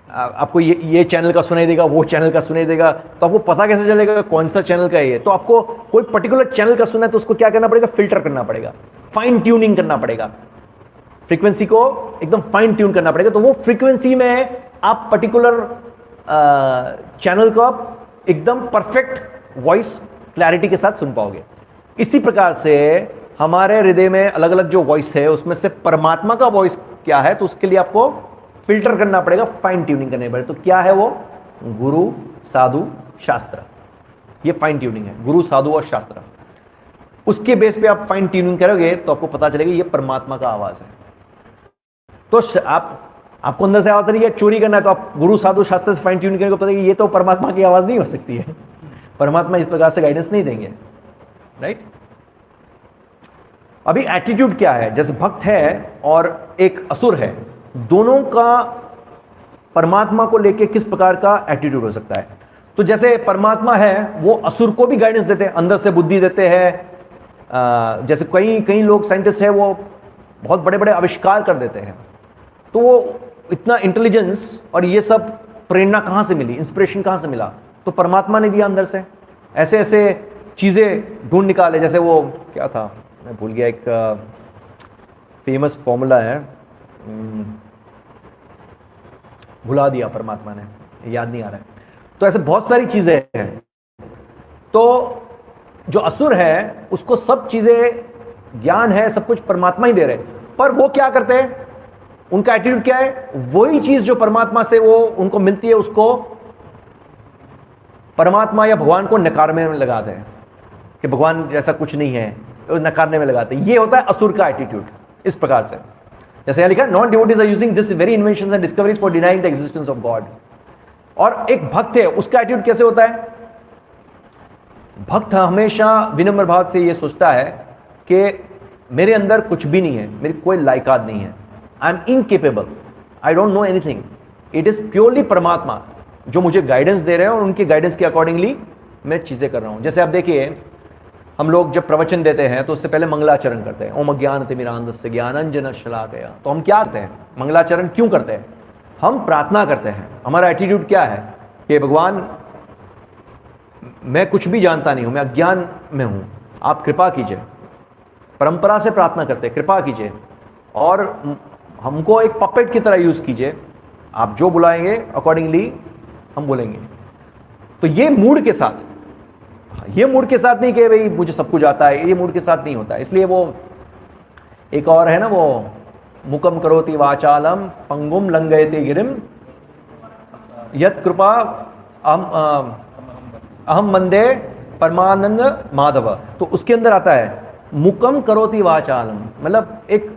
आपको ये चैनल का सुनाई देगा, वो चैनल का सुनाई देगा, तो आपको पता कैसे चलेगा कौन सा चैनल का है ये? तो आपको कोई पर्टिकुलर चैनल का सुना है तो उसको क्या करना पड़ेगा? फिल्टर करना पड़ेगा, फाइन ट्यूनिंग करना पड़ेगा, फ्रीक्वेंसी को एकदम फाइन ट्यून करना पड़ेगा। तो वो फ्रीक्वेंसी में आप पर्टिकुलर चैनल को आप एकदम परफेक्ट वॉइस क्लैरिटी के साथ सुन पाओगे। इसी प्रकार से हमारे हृदय में अलग अलग जो वॉइस है उसमें से परमात्मा का वॉइस क्या है, तो उसके लिए आपको फिल्टर करना पड़ेगा, फाइन ट्यूनिंग करनी पड़ेगी। तो क्या है वो? गुरु, साधु, शास्त्र। ये फाइन ट्यूनिंग है, गुरु, साधु और शास्त्र। उसके बेस पे आप फाइन ट्यूनिंग करोगे तो आपको पता चलेगा ये परमात्मा का आवाज है। तो आपको अंदर से आवाज आ रही है, चोरी करना है तो आप गुरु, साधु, शास्त्र से फाइन ट्यूनिंग करेंगे, पता है ये तो परमात्मा की आवाज नहीं हो सकती है, परमात्मा इस प्रकार से गाइडेंस नहीं देंगे, राइट। अभी एटीट्यूड क्या है? जैसे भक्त है और एक असुर है, दोनों का परमात्मा को लेके किस प्रकार का एटीट्यूड हो सकता है? तो जैसे परमात्मा है वो असुर को भी गाइडेंस देते हैं, अंदर से बुद्धि देते हैं। जैसे कई लोग साइंटिस्ट है वो बहुत बड़े बड़े आविष्कार कर देते हैं, तो वो इतना इंटेलिजेंस और ये सब प्रेरणा कहां से मिली, इंस्पिरेशन कहां से मिला? तो परमात्मा ने दिया अंदर से, ऐसे ऐसे चीजें ढूंढ निकाले। जैसे वो क्या था, मैं भूल गया, एक फेमस फॉर्मूला है, भुला दिया परमात्मा ने, याद नहीं आ रहा है। तो ऐसे बहुत सारी चीजें हैं। तो जो असुर है उसको सब चीजें ज्ञान है, सब कुछ परमात्मा ही दे रहे, पर वो क्या करते हैं? उनका एटीट्यूड क्या है? वही चीज जो परमात्मा से वो उनको मिलती है उसको परमात्मा या भगवान को नकारने में लगाते हैं कि भगवान जैसा कुछ नहीं है, नकारने में लगाते हैं। ये होता है असुर का एटीट्यूड। इस प्रकार से जैसे यहां लिखा है, non devotees are using this very inventions and discoveries for denying the existence of God. और एक भक्त है, उसका एटीट्यूड कैसे होता है? भक्त हमेशा विनम्र भाव से ये सोचता है कि मेरे अंदर कुछ भी नहीं है, मेरी कोई लायकात नहीं है, I am incapable, I don't know anything, it is purely परमात्मा जो मुझे गाइडेंस दे रहे हैं और उनके गाइडेंस के अकॉर्डिंगली मैं चीजें कर रहा हूं। जैसे आप देखिए, हम लोग जब प्रवचन देते हैं तो उससे पहले मंगलाचरण करते हैं, ओम ज्ञानतिमिरान्धस्य ज्ञानांजन शलाकया। तो हम क्या करते हैं? मंगलाचरण क्यों करते हैं? हम प्रार्थना करते हैं। हमारा एटीट्यूड क्या है कि भगवान मैं कुछ भी जानता नहीं हूं, मैं अज्ञान में हूं, आप कृपा कीजिए। परंपरा से प्रार्थना करते हैं, कृपा कीजिए और हमको एक पपेट की तरह यूज कीजिए, आप जो बुलाएंगे अकॉर्डिंगली हम बोलेंगे। तो ये मूड के साथ, ये मूड के साथ नहीं कि भाई मुझे सब कुछ आता है, ये मूड के साथ नहीं होता है। इसलिए वो एक और है ना, वो मुकम करोति वाचालम पंगुम लंघयते गिरिम यत कृपा अहम वंदे परमानंद माधव। तो उसके अंदर आता है मुकम करोति वाचालम, मतलब एक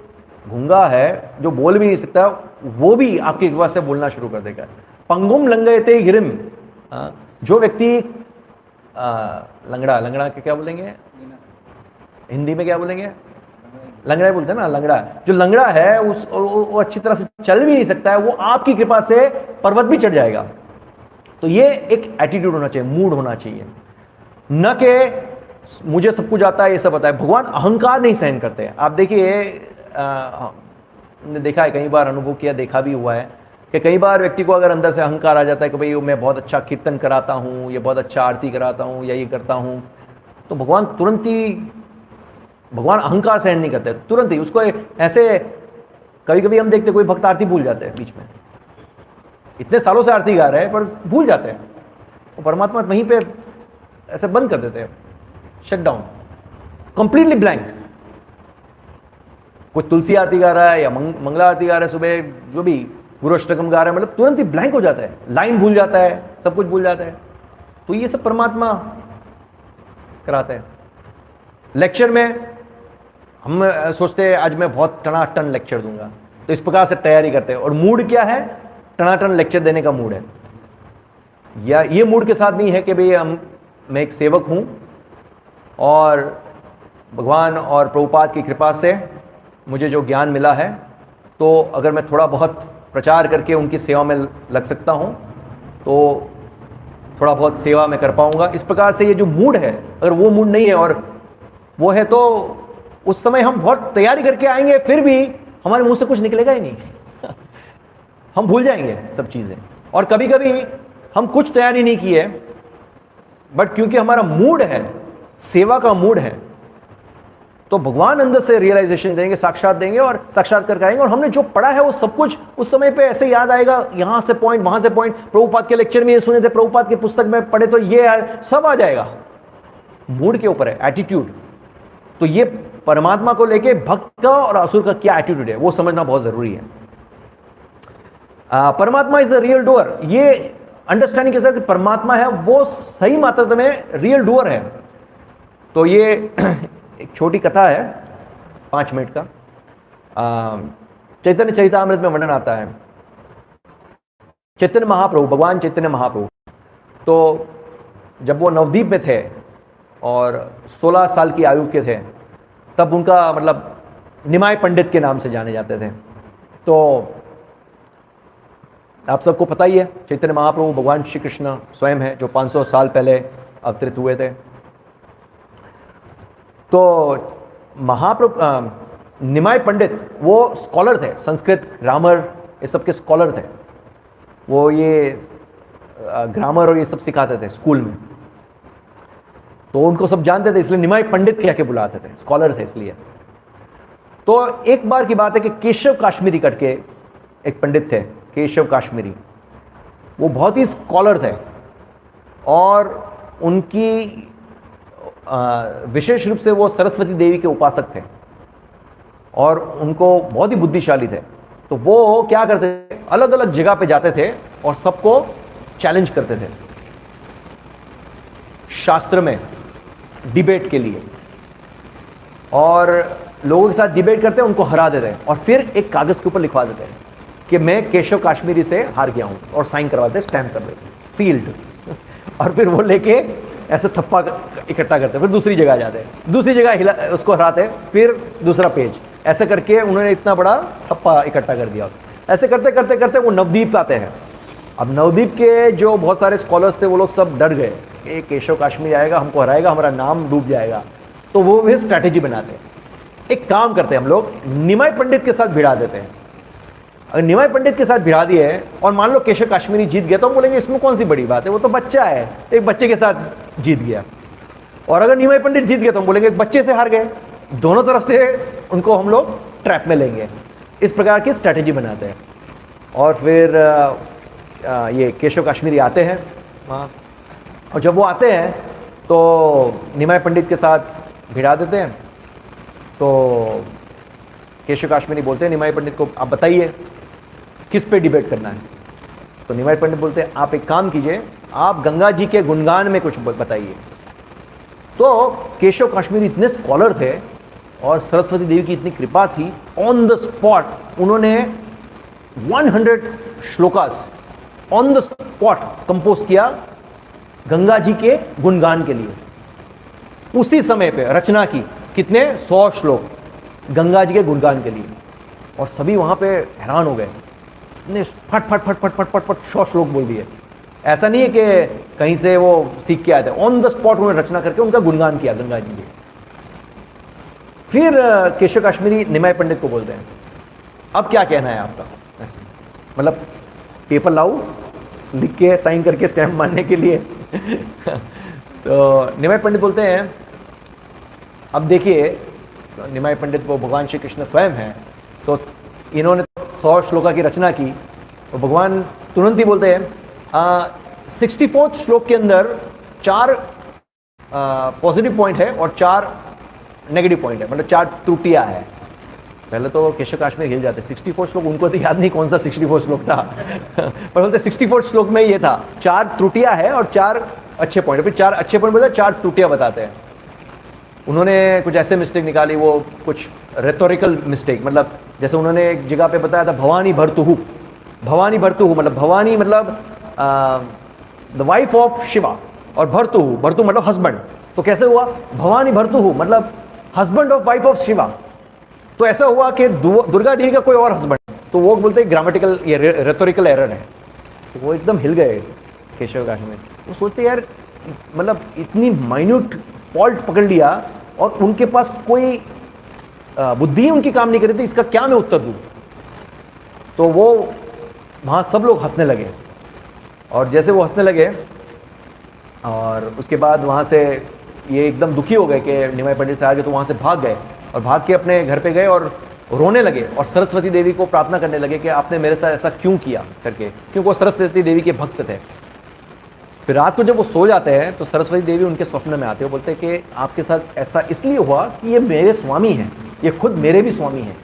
गूंगा है जो बोल भी नहीं सकता, वो भी आपकी कृपा से बोलना शुरू कर देगा। पंगुम लंघयते गिरिम, जो व्यक्ति लंगड़ा के क्या बोलेंगे हिंदी में, क्या बोलेंगे? लंगड़ा बोलते हैं ना, लंगड़ा। जो लंगड़ा है वो अच्छी तरह से चल भी नहीं सकता है, वो आपकी कृपा से पर्वत भी चढ़ जाएगा। तो ये एक एटीट्यूड होना चाहिए, मूड होना चाहिए, न कि मुझे सब कुछ आता है, ये सब आता है। भगवान अहंकार नहीं सहन करते। आप देखिए, देखा है, कई बार अनुभव किया, देखा भी हुआ है कि कई बार व्यक्ति को अगर अंदर से अहंकार आ जाता है कि भाई मैं बहुत अच्छा कीर्तन कराता हूँ, ये बहुत अच्छा आरती कराता हूँ, या ये करता हूँ, तो भगवान तुरंत ही, भगवान अहंकार सहन नहीं करते, तुरंत ही उसको ऐसे। कभी कभी हम देखते कोई भक्त आरती भूल जाते हैं बीच में, इतने सालों से आरती गा रहे हैं पर भूल जाते हैं। तो परमात्मा वहीं पे ऐसे बंद कर देते हैं, शट डाउन, कंप्लीटली ब्लैंक। कोई तुलसी आरती गा रहा है या मंगला आरती गा रहा है सुबह, जो भी गुरु अष्टकम गा रहा है, मतलब तुरंत ही ब्लैंक हो जाता है, लाइन भूल जाता है, सब कुछ भूल जाता है। तो ये सब परमात्मा कराता है। लेक्चर में हम सोचते हैं आज मैं बहुत टनाटन लेक्चर दूंगा, तो इस प्रकार से तैयारी करते हैं, और मूड क्या है, टनाटन लेक्चर देने का मूड है। या ये मूड के साथ नहीं है कि भाई मैं एक सेवक हूं और भगवान और प्रभुपाद की कृपा से मुझे जो ज्ञान मिला है, तो अगर मैं थोड़ा बहुत प्रचार करके उनकी सेवा में लग सकता हूं तो थोड़ा बहुत सेवा में कर पाऊंगा। इस प्रकार से ये जो मूड है, अगर वो मूड नहीं है और वो है, तो उस समय हम बहुत तैयारी करके आएंगे, फिर भी हमारे मुंह से कुछ निकलेगा ही नहीं हम भूल जाएंगे सब चीज़ें। और कभी कभी हम कुछ तैयारी नहीं की है, बट क्योंकि हमारा मूड है, सेवा का मूड है, तो भगवान अंदर से रियलाइजेशन देंगे, साक्षात देंगे और साक्षात्कार कराएंगे, और हमने जो पढ़ा है वो सब कुछ उस समय पे ऐसे याद आएगा, यहां से पॉइंट, वहां से पॉइंट, प्रभुपाद के लेक्चर में ये सुने थे, प्रभुपाद की पुस्तक में पढ़े तो ये सब आ जाएगा। मूड के ऊपर है, एटीट्यूड। तो ये परमात्मा को लेके भक्त का और असुर का क्या एटीट्यूड है वो समझना बहुत जरूरी है। परमात्मा इज द रियल डूअर, ये अंडरस्टैंडिंग के साथ परमात्मा है वो सही मात्रा में रियल डूअर है। तो ये एक छोटी कथा है 5 मिनट का, चैतन्य चरितामृत में वर्णन आता है। चैतन्य महाप्रभु, भगवान चैतन्य महाप्रभु, तो जब वो नवद्वीप में थे और 16 साल की आयु के थे, तब उनका मतलब निमाय पंडित के नाम से जाने जाते थे। तो आप सबको पता ही है, चैतन्य महाप्रभु भगवान श्री कृष्ण स्वयं है, जो 500 साल पहले अवतरित हुए थे। तो महाप्रभु निमाय पंडित वो स्कॉलर थे, संस्कृत ग्रामर ये सब के स्कॉलर थे। वो ये ग्रामर और ये सब सिखाते थे स्कूल में, तो उनको सब जानते थे, इसलिए निमाय पंडित कह के बुलाते थे, स्कॉलर थे इसलिए। तो एक बार की बात है कि केशव काश्मीरी करके एक पंडित थे, केशव काश्मीरी, वो बहुत ही स्कॉलर थे और उनकी विशेष रूप से वो सरस्वती देवी के उपासक थे और उनको बहुत ही बुद्धिशाली थे। तो वो क्या करते थे, अलग अलग जगह पे जाते थे और सबको चैलेंज करते थे शास्त्र में डिबेट के लिए, और लोगों के साथ डिबेट करते हैं, उनको हरा देते हैं और फिर एक कागज के ऊपर लिखवा देते हैं कि मैं केशव काश्मीरी से हार गया हूं, और साइन करवाते, स्टैम्प कर देते, सील्ड। और फिर वो लेके ऐसे थप्पा इकट्ठा करते, फिर दूसरी जगह जाते हैं, दूसरी जगह हिला उसको हराते, फिर दूसरा पेज, ऐसे करके उन्होंने इतना बड़ा थप्पा इकट्ठा कर दिया। ऐसे करते करते करते वो नवद्वीप आते हैं। अब नवद्वीप के जो बहुत सारे स्कॉलर्स थे वो लोग सब डर गए, ये केशव काश्मीरी आएगा, हमको हराएगा, हमारा नाम डूब जाएगा। तो वो भी स्ट्रैटेजी बनाते हैं। एक काम करते हैं हम लोग, निमाय पंडित के साथ भिड़ा देते हैं। अगर निमाय पंडित के साथ भिड़ा दिए और मान लो केशव काश्मीरी जीत गया, तो हम बोलेंगे इसमें कौन सी बड़ी बात है, वो तो बच्चा है, एक बच्चे के साथ जीत गया। और अगर निमाय पंडित जीत गया तो हम बोलेंगे एक बच्चे से हार गए। दोनों तरफ से उनको हम लोग ट्रैप में लेंगे। इस प्रकार की स्ट्रैटेजी बनाते हैं। और फिर ये केशव काश्मीरी आते हैं वहाँ, और जब वो आते हैं तो निमाय पंडित के साथ भिड़ा देते हैं। तो केशव काश्मीरी बोलते हैं निमाय पंडित को, आप बताइए किस पे डिबेट करना है। तो निमाय पंडित बोलते हैं आप एक काम कीजिए, आप गंगा जी के गुणगान में कुछ बताइए। तो केशव काश्मीरी इतने स्कॉलर थे और सरस्वती देवी की इतनी कृपा थी, ऑन द स्पॉट उन्होंने 100 shlokas on the spot compose किया गंगा जी के गुणगान के लिए। उसी समय पे रचना की, कितने 100 श्लोक गंगा जी के गुणगान के लिए। और सभी वहां पे हैरान हो गए, ने फट फट फट फट फट फट फट 100 श्लोक बोल दिए। ऐसा नहीं है कि कहीं से वो सीख के आए थे, ऑन द स्पॉट उन्होंने रचना करके उनका गुणगान किया गंगा जी के। फिर केशव काश्मीरी निमाय पंडित को बोलते हैं अब क्या कहना है आपका, मतलब पेपर लाओ, लिख के साइन करके स्टैम्प मारने के लिए। तो निमाय पंडित बोलते हैं अब देखिए, निमाय पंडित वो भगवान श्री कृष्ण स्वयं हैं, तो इन्होंने 100 श्लोका की रचना की। तो भगवान तुरंत ही बोलते हैं 64 श्लोक के अंदर 4 पॉजिटिव पॉइंट है और 4 नेगेटिव पॉइंट है, मतलब 4 त्रुटियां है। पहले तो केशव काश्मीर हिल जाते, 64 श्लोक उनको तो याद नहीं कौन सा 64 श्लोक था पर बोलते 64 श्लोक में ये था, 4 त्रुटियां है और 4 अच्छे पॉइंट, फिर 4 अच्छे पॉइंट बोलते 4 त्रुटियां बताते हैं। उन्होंने कुछ ऐसे मिस्टेक निकाली, वो कुछ रेटोरिकल मिस्टेक, मतलब जैसे उन्होंने एक जगह पे बताया था भवानी भर्तुहु, भवानी भर्तुहु मतलब भवानी मतलब द वाइफ ऑफ शिवा, और भर्तुहु, भर्तु मतलब हस्बैंड, तो कैसे हुआ भवानी भर्तुहु मतलब husband of wife of Shiva, तो ऐसा हुआ कि दुर्गा देवी का कोई और हस्बैंड, तो वो बोलते हैं ग्रामेटिकल ये रेटोरिकल एरर है। तो वो एकदम हिल गए केशव काश्मीर, वो सोचते यार मतलब इतनी माइन्यूट फॉल्ट पकड़ लिया और उनके पास कोई बुद्धि उनकी काम नहीं कर रही थी, इसका क्या मैं उत्तर दूं। तो वो वहाँ सब लोग हंसने लगे, और जैसे वो हंसने लगे और उसके बाद वहाँ से ये एकदम दुखी हो गए कि निमाई पंडित से आ गए, तो वहाँ से भाग गए और भाग के अपने घर पे गए और रोने लगे और सरस्वती देवी को प्रार्थना करने लगे कि आपने मेरे साथ ऐसा क्यों किया करके, क्योंकि वो सरस्वती देवी के भक्त थे। फिर रात को जब वो सो जाते हैं तो सरस्वती देवी उनके स्वप्न में आते हैं, वो बोलते हैं कि आपके साथ ऐसा इसलिए हुआ कि ये मेरे स्वामी हैं, ये खुद मेरे भी स्वामी हैं,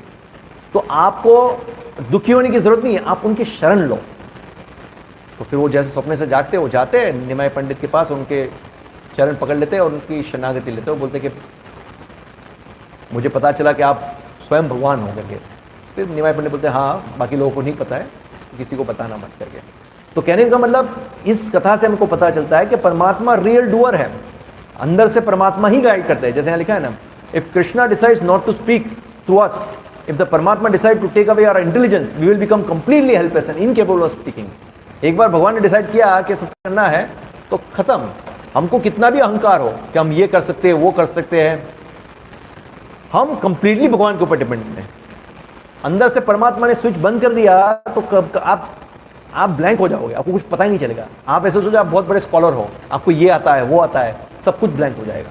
तो आपको दुखी होने की जरूरत नहीं है, आप उनकी शरण लो। तो फिर वो जैसे सपने से जागते, वो जाते हैं निमाई पंडित के पास, उनके चरण पकड़ लेते हैं और उनकी शरणागति लेते हैं। वो बोलते कि मुझे पता चला कि आप स्वयं भगवान हो करके। फिर निमाई पंडित बोलते हैं हाँ, बाकी लोगों को नहीं पता है, किसी को बताना मत करके। तो कहने का मतलब इस कथा से हमको पता चलता है कि परमात्मा रियल डूअर है, अंदर से परमात्मा ही गाइड करते हैं। जैसे यहाँ लिखा है ना, if Krishna decides not to speak to us, if the Paramatma decide to take away our intelligence, we will become completely helpless and incapable of speaking. एक बार भगवान ने डिसाइड किया कि सब करना है तो खत्म, हमको कितना भी अहंकार हो कि हम ये कर सकते हैं वो कर सकते हैं, हम कंप्लीटली भगवान के ऊपर डिपेंडेंट हैं। अंदर से परमात्मा ने स्विच बंद कर दिया तो आप ब्लैंक हो जाओगे, आपको कुछ पता ही नहीं चलेगा। आप ऐसे सोचो आप बहुत बड़े स्कॉलर हो, आपको ये आता है वो आता है, सब कुछ ब्लैंक हो जाएगा।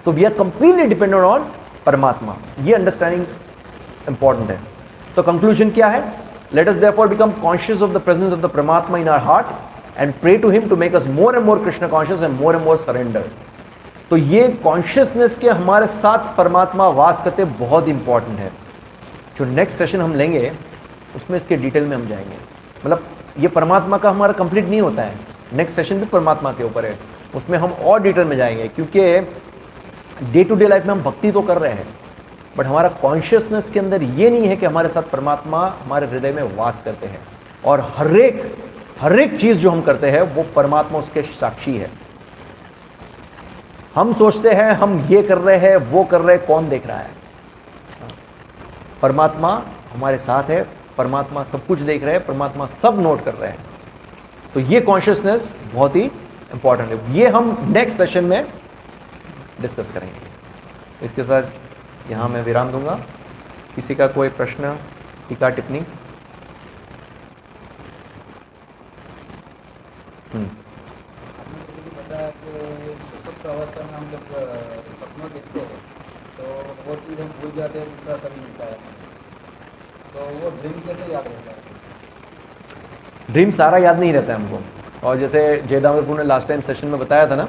तो we are completely dependent on Paramatma, ये अंडरस्टैंडिंग इंपॉर्टेंट है। तो कंक्लूजन क्या है? Let us therefore become conscious of the presence of the Paramatma in our heart and pray to him to make us more and more Krishna conscious and more surrender. तो ये कॉन्शियसनेस के हमारे साथ परमात्मा वास करते बहुत इंपॉर्टेंट है। जो नेक्स्ट सेशन हम लेंगे उसमें इसके डिटेल में हम जाएंगे, मतलब ये परमात्मा का हमारा कंप्लीट नहीं होता है, नेक्स्ट सेशन भी परमात्मा के ऊपर है, उसमें हम और डिटेल में जाएंगे। क्योंकि डे टू डे लाइफ में हम भक्ति तो कर रहे हैं, बट हमारा कॉन्शियसनेस के अंदर ये नहीं है कि हमारे साथ परमात्मा हमारे हृदय में वास करते हैं, और हर एक चीज़ जो हम करते हैं वो परमात्मा उसके साक्षी है। हम सोचते हैं हम ये कर रहे हैं वो कर रहे हैं, कौन देख रहा है? परमात्मा हमारे साथ है, परमात्मा सब कुछ देख रहे हैं, परमात्मा सब नोट कर रहे हैं। तो ये कॉन्शियसनेस बहुत ही इंपॉर्टेंट है, ये हम नेक्स्ट सेशन में डिस्कस करेंगे। इसके साथ यहाँ मैं विराम दूंगा। किसी का कोई प्रश्न, टीका, टिप्पणी? अवस्था में हम जब सपना देखते हैं तो वो चीज़ हम भूल जाते हैं, दूसरा कभी मिलता है, तो वो ड्रीम कैसे याद रहता है? ड्रीम सारा याद नहीं रहता है हमको। और जैसे जयदामरपुर ने लास्ट टाइम सेशन में बताया था ना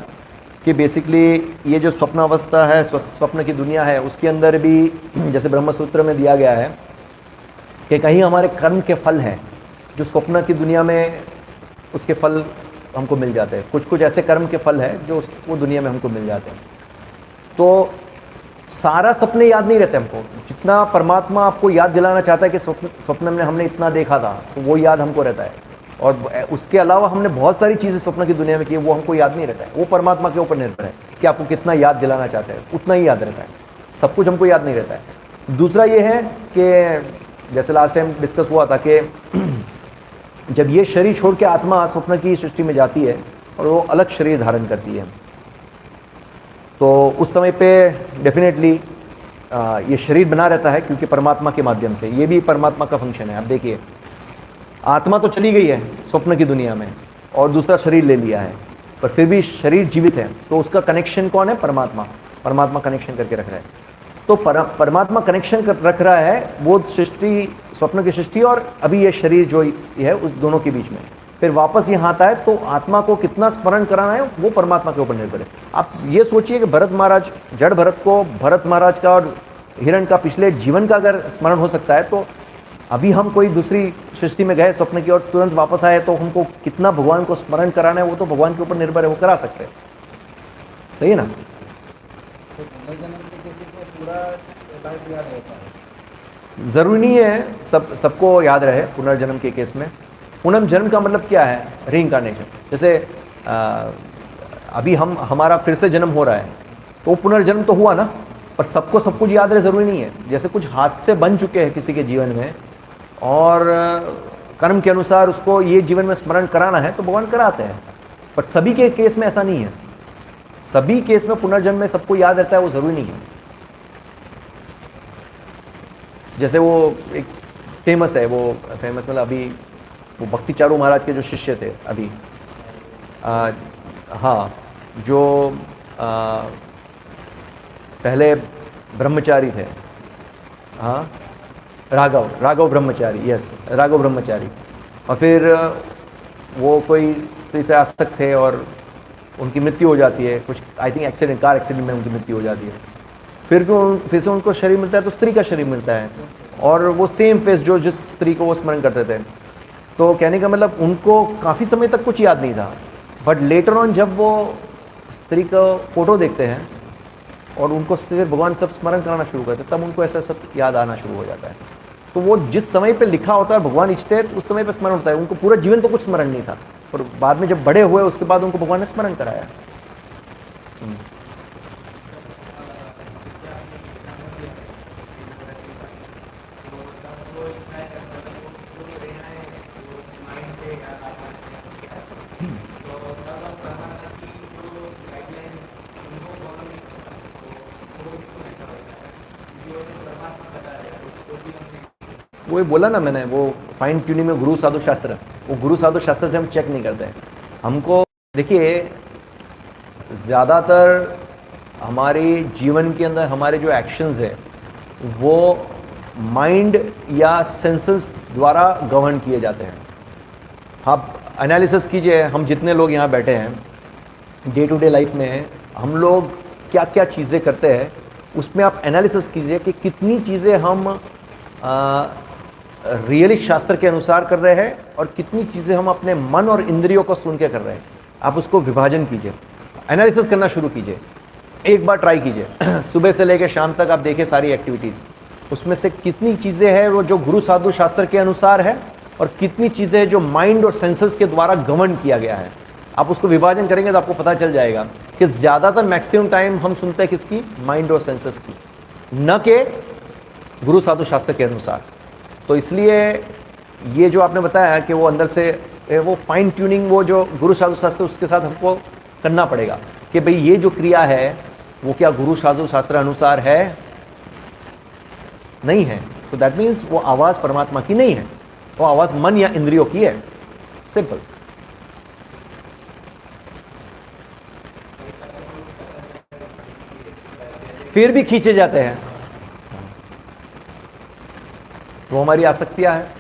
कि बेसिकली ये जो स्वप्न अवस्था है, स्वप्न की दुनिया है, उसके अंदर भी जैसे ब्रह्मसूत्र में दिया गया है कि कहीं हमारे कर्म के फल हैं जो स्वप्न की दुनिया में उसके फल हमको मिल जाते हैं। कुछ ऐसे कर्म के फल है जो वो दुनिया में हमको मिल जाते हैं। तो सारा सपने याद नहीं रहते हमको, जितना परमात्मा आपको याद दिलाना चाहता है कि स्वप्न में हमने इतना देखा था, तो वो याद हमको रहता है। और उसके अलावा हमने बहुत सारी चीज़ें स्वप्न की दुनिया में की, वो हमको याद नहीं रहता है। वो परमात्मा के ऊपर निर्भर है कि आपको कितना याद दिलाना चाहते हैं, उतना ही याद रहता है, सब कुछ हमको याद नहीं रहता है। दूसरा ये है कि जैसे लास्ट टाइम डिस्कस हुआ था कि जब ये शरीर छोड़ के आत्मा स्वप्न की सृष्टि में जाती है और वो अलग शरीर धारण करती है, तो उस समय पे डेफिनेटली ये शरीर बना रहता है, क्योंकि परमात्मा के माध्यम से, ये भी परमात्मा का फंक्शन है। आप देखिए, आत्मा तो चली गई है स्वप्न की दुनिया में और दूसरा शरीर ले लिया है, पर फिर भी शरीर जीवित है, तो उसका कनेक्शन कौन है? परमात्मा कनेक्शन करके रख रहा है। तो परमात्मा कनेक्शन रख रहा है वो सृष्टि, स्वप्न की सृष्टि और अभी ये शरीर जो है, उस दोनों के बीच में फिर वापस यहाँ आता है, तो आत्मा को कितना स्मरण कराना है वो परमात्मा के ऊपर निर्भर है। आप ये सोचिए कि भरत महाराज, जड़ भरत को भरत महाराज का और हिरण का पिछले जीवन का अगर स्मरण हो सकता है, तो अभी हम कोई दूसरी सृष्टि में गए स्वप्न की और तुरंत वापस आए, तो हमको कितना भगवान को स्मरण कराना है वो तो भगवान के ऊपर निर्भर है, वो करा सकते हैं। सही है ना? तो पुनर्जन्म के केसेस में पूरा लाइफ याद रहता है? जरूरी नहीं है सबको याद रहे पुनर्जन्म के केस में। पुनर्जन्म का मतलब क्या है? रीइंकार्नेशन। जैसे अभी हमारा फिर से जन्म हो रहा है, तो पुनर्जन्म तो हुआ ना, पर सबको सब कुछ याद रहे जरूरी नहीं है। जैसे कुछ हादसे बन चुके हैं किसी के जीवन में और कर्म के अनुसार उसको ये जीवन में स्मरण कराना है तो भगवान कराते हैं, पर सभी के केस में ऐसा नहीं है। सभी केस में पुनर्जन्म में सबको याद रहता है वो जरूरी नहीं है। जैसे वो एक फेमस है, वो फेमस मतलब अभी वो भक्ति चारू महाराज के जो शिष्य थे अभी, हाँ, जो पहले ब्रह्मचारी थे, हाँ, राघव ब्रह्मचारी, यस, राघव ब्रह्मचारी, और फिर वो कोई स्त्री से आसक्त थे और उनकी मृत्यु हो जाती है, कुछ I think accident, car accident में उनकी मृत्यु हो जाती है। फिर से उनको शरीर मिलता है तो स्त्री का शरीर मिलता है, और वो सेम फेस जो जिस स्त्री को वो स्मरण करते थे। तो कहने का मतलब उनको काफ़ी समय तक कुछ याद नहीं था, बट लेटर ऑन जब वो स्त्री का फोटो देखते हैं और उनको सिर्फ भगवान सब स्मरण कराना शुरू करते हैं, तब उनको ऐसा सब याद आना शुरू हो जाता है। तो वो जिस समय पे लिखा होता है भगवान इच्छते हैं, तो उस समय पे स्मरण होता है। उनको पूरा जीवन तो कुछ स्मरण नहीं था, और बाद में जब बड़े हुए उसके बाद उनको भगवान ने स्मरण कराया। वो बोला ना मैंने, वो फाइन ट्यूनिंग में गुरु साधु शास्त्र, वो गुरु साधु शास्त्र से हम चेक नहीं करते हैं। हमको देखिए, ज़्यादातर हमारे जीवन के अंदर हमारे जो एक्शंस है वो माइंड या सेंसेस द्वारा गवर्न किए जाते हैं। आप एनालिसिस कीजिए, हम जितने लोग यहाँ बैठे हैं डे टू डे लाइफ में हम लोग क्या क्या चीज़ें करते हैं, उसमें आप एनालिसिस कीजिए कि कितनी चीज़ें हम रियली शास्त्र के अनुसार कर रहे हैं और कितनी चीज़ें हम अपने मन और इंद्रियों को सुन के कर रहे हैं। आप उसको विभाजन कीजिए, एनालिसिस करना शुरू कीजिए, एक बार ट्राई कीजिए। सुबह से लेकर शाम तक आप देखिए सारी एक्टिविटीज़, उसमें से कितनी चीज़ें हैं वो जो गुरु साधु शास्त्र के अनुसार है और कितनी चीज़ें हैं जो माइंड और सेंसेस के द्वारा गवर्न किया गया है। आप उसको विभाजन करेंगे तो आपको पता चल जाएगा कि ज़्यादातर मैक्सिमम टाइम हम सुनते हैं किसकी? माइंड और सेंसेस की, न कि गुरु साधु शास्त्र के अनुसार। तो इसलिए ये जो आपने बताया कि वो अंदर से वो फाइन ट्यूनिंग, वो जो गुरु साधु शास्त्र उसके साथ हमको करना पड़ेगा कि भाई ये जो क्रिया है वो क्या गुरु साधु शास्त्र अनुसार है? नहीं है, तो दैट मीन्स वो आवाज़ परमात्मा की नहीं है, वो आवाज़ मन या इंद्रियों की है। सिंपल। फिर भी खींचे जाते हैं, वो हमारी आसक्तियां हैं।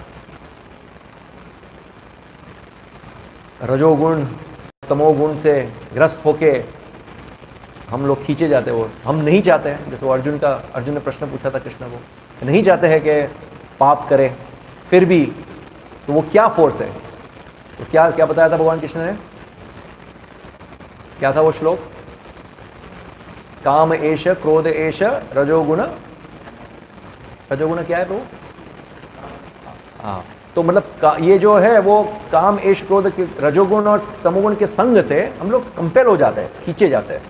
रजोगुण तमोगुण से ग्रस्त होके हम लोग खींचे जाते हैं, वो हम नहीं चाहते हैं। जैसे वो अर्जुन ने प्रश्न पूछा था कृष्ण को, नहीं चाहते हैं कि पाप करें, फिर भी तो वो क्या फोर्स है? तो क्या क्या बताया था भगवान कृष्ण ने? क्या था वो श्लोक? काम एष क्रोध एष रजोगुण, रजोगुण क्या है? तो हाँ, तो मतलब ये जो है वो काम एष क्रोध के रजोगुण और तमोगुण के संग से हम लोग कंपेल हो जाते हैं, खींचे जाते हैं।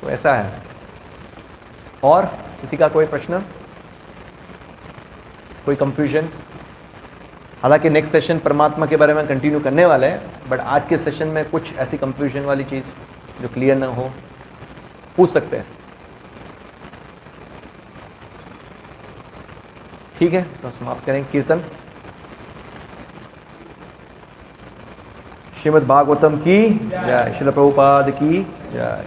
तो ऐसा है। और किसी का कोई प्रश्न, कोई कंफ्यूजन? हालांकि नेक्स्ट सेशन परमात्मा के बारे में कंटिन्यू करने वाले हैं, बट आज के सेशन में कुछ ऐसी कंफ्यूजन वाली चीज़ जो क्लियर ना हो पूछ सकते हैं। ठीक है, तो समाप्त करें कीर्तन। श्रीमद् भागवतम की जय, श्रील प्रभुपाद की जय।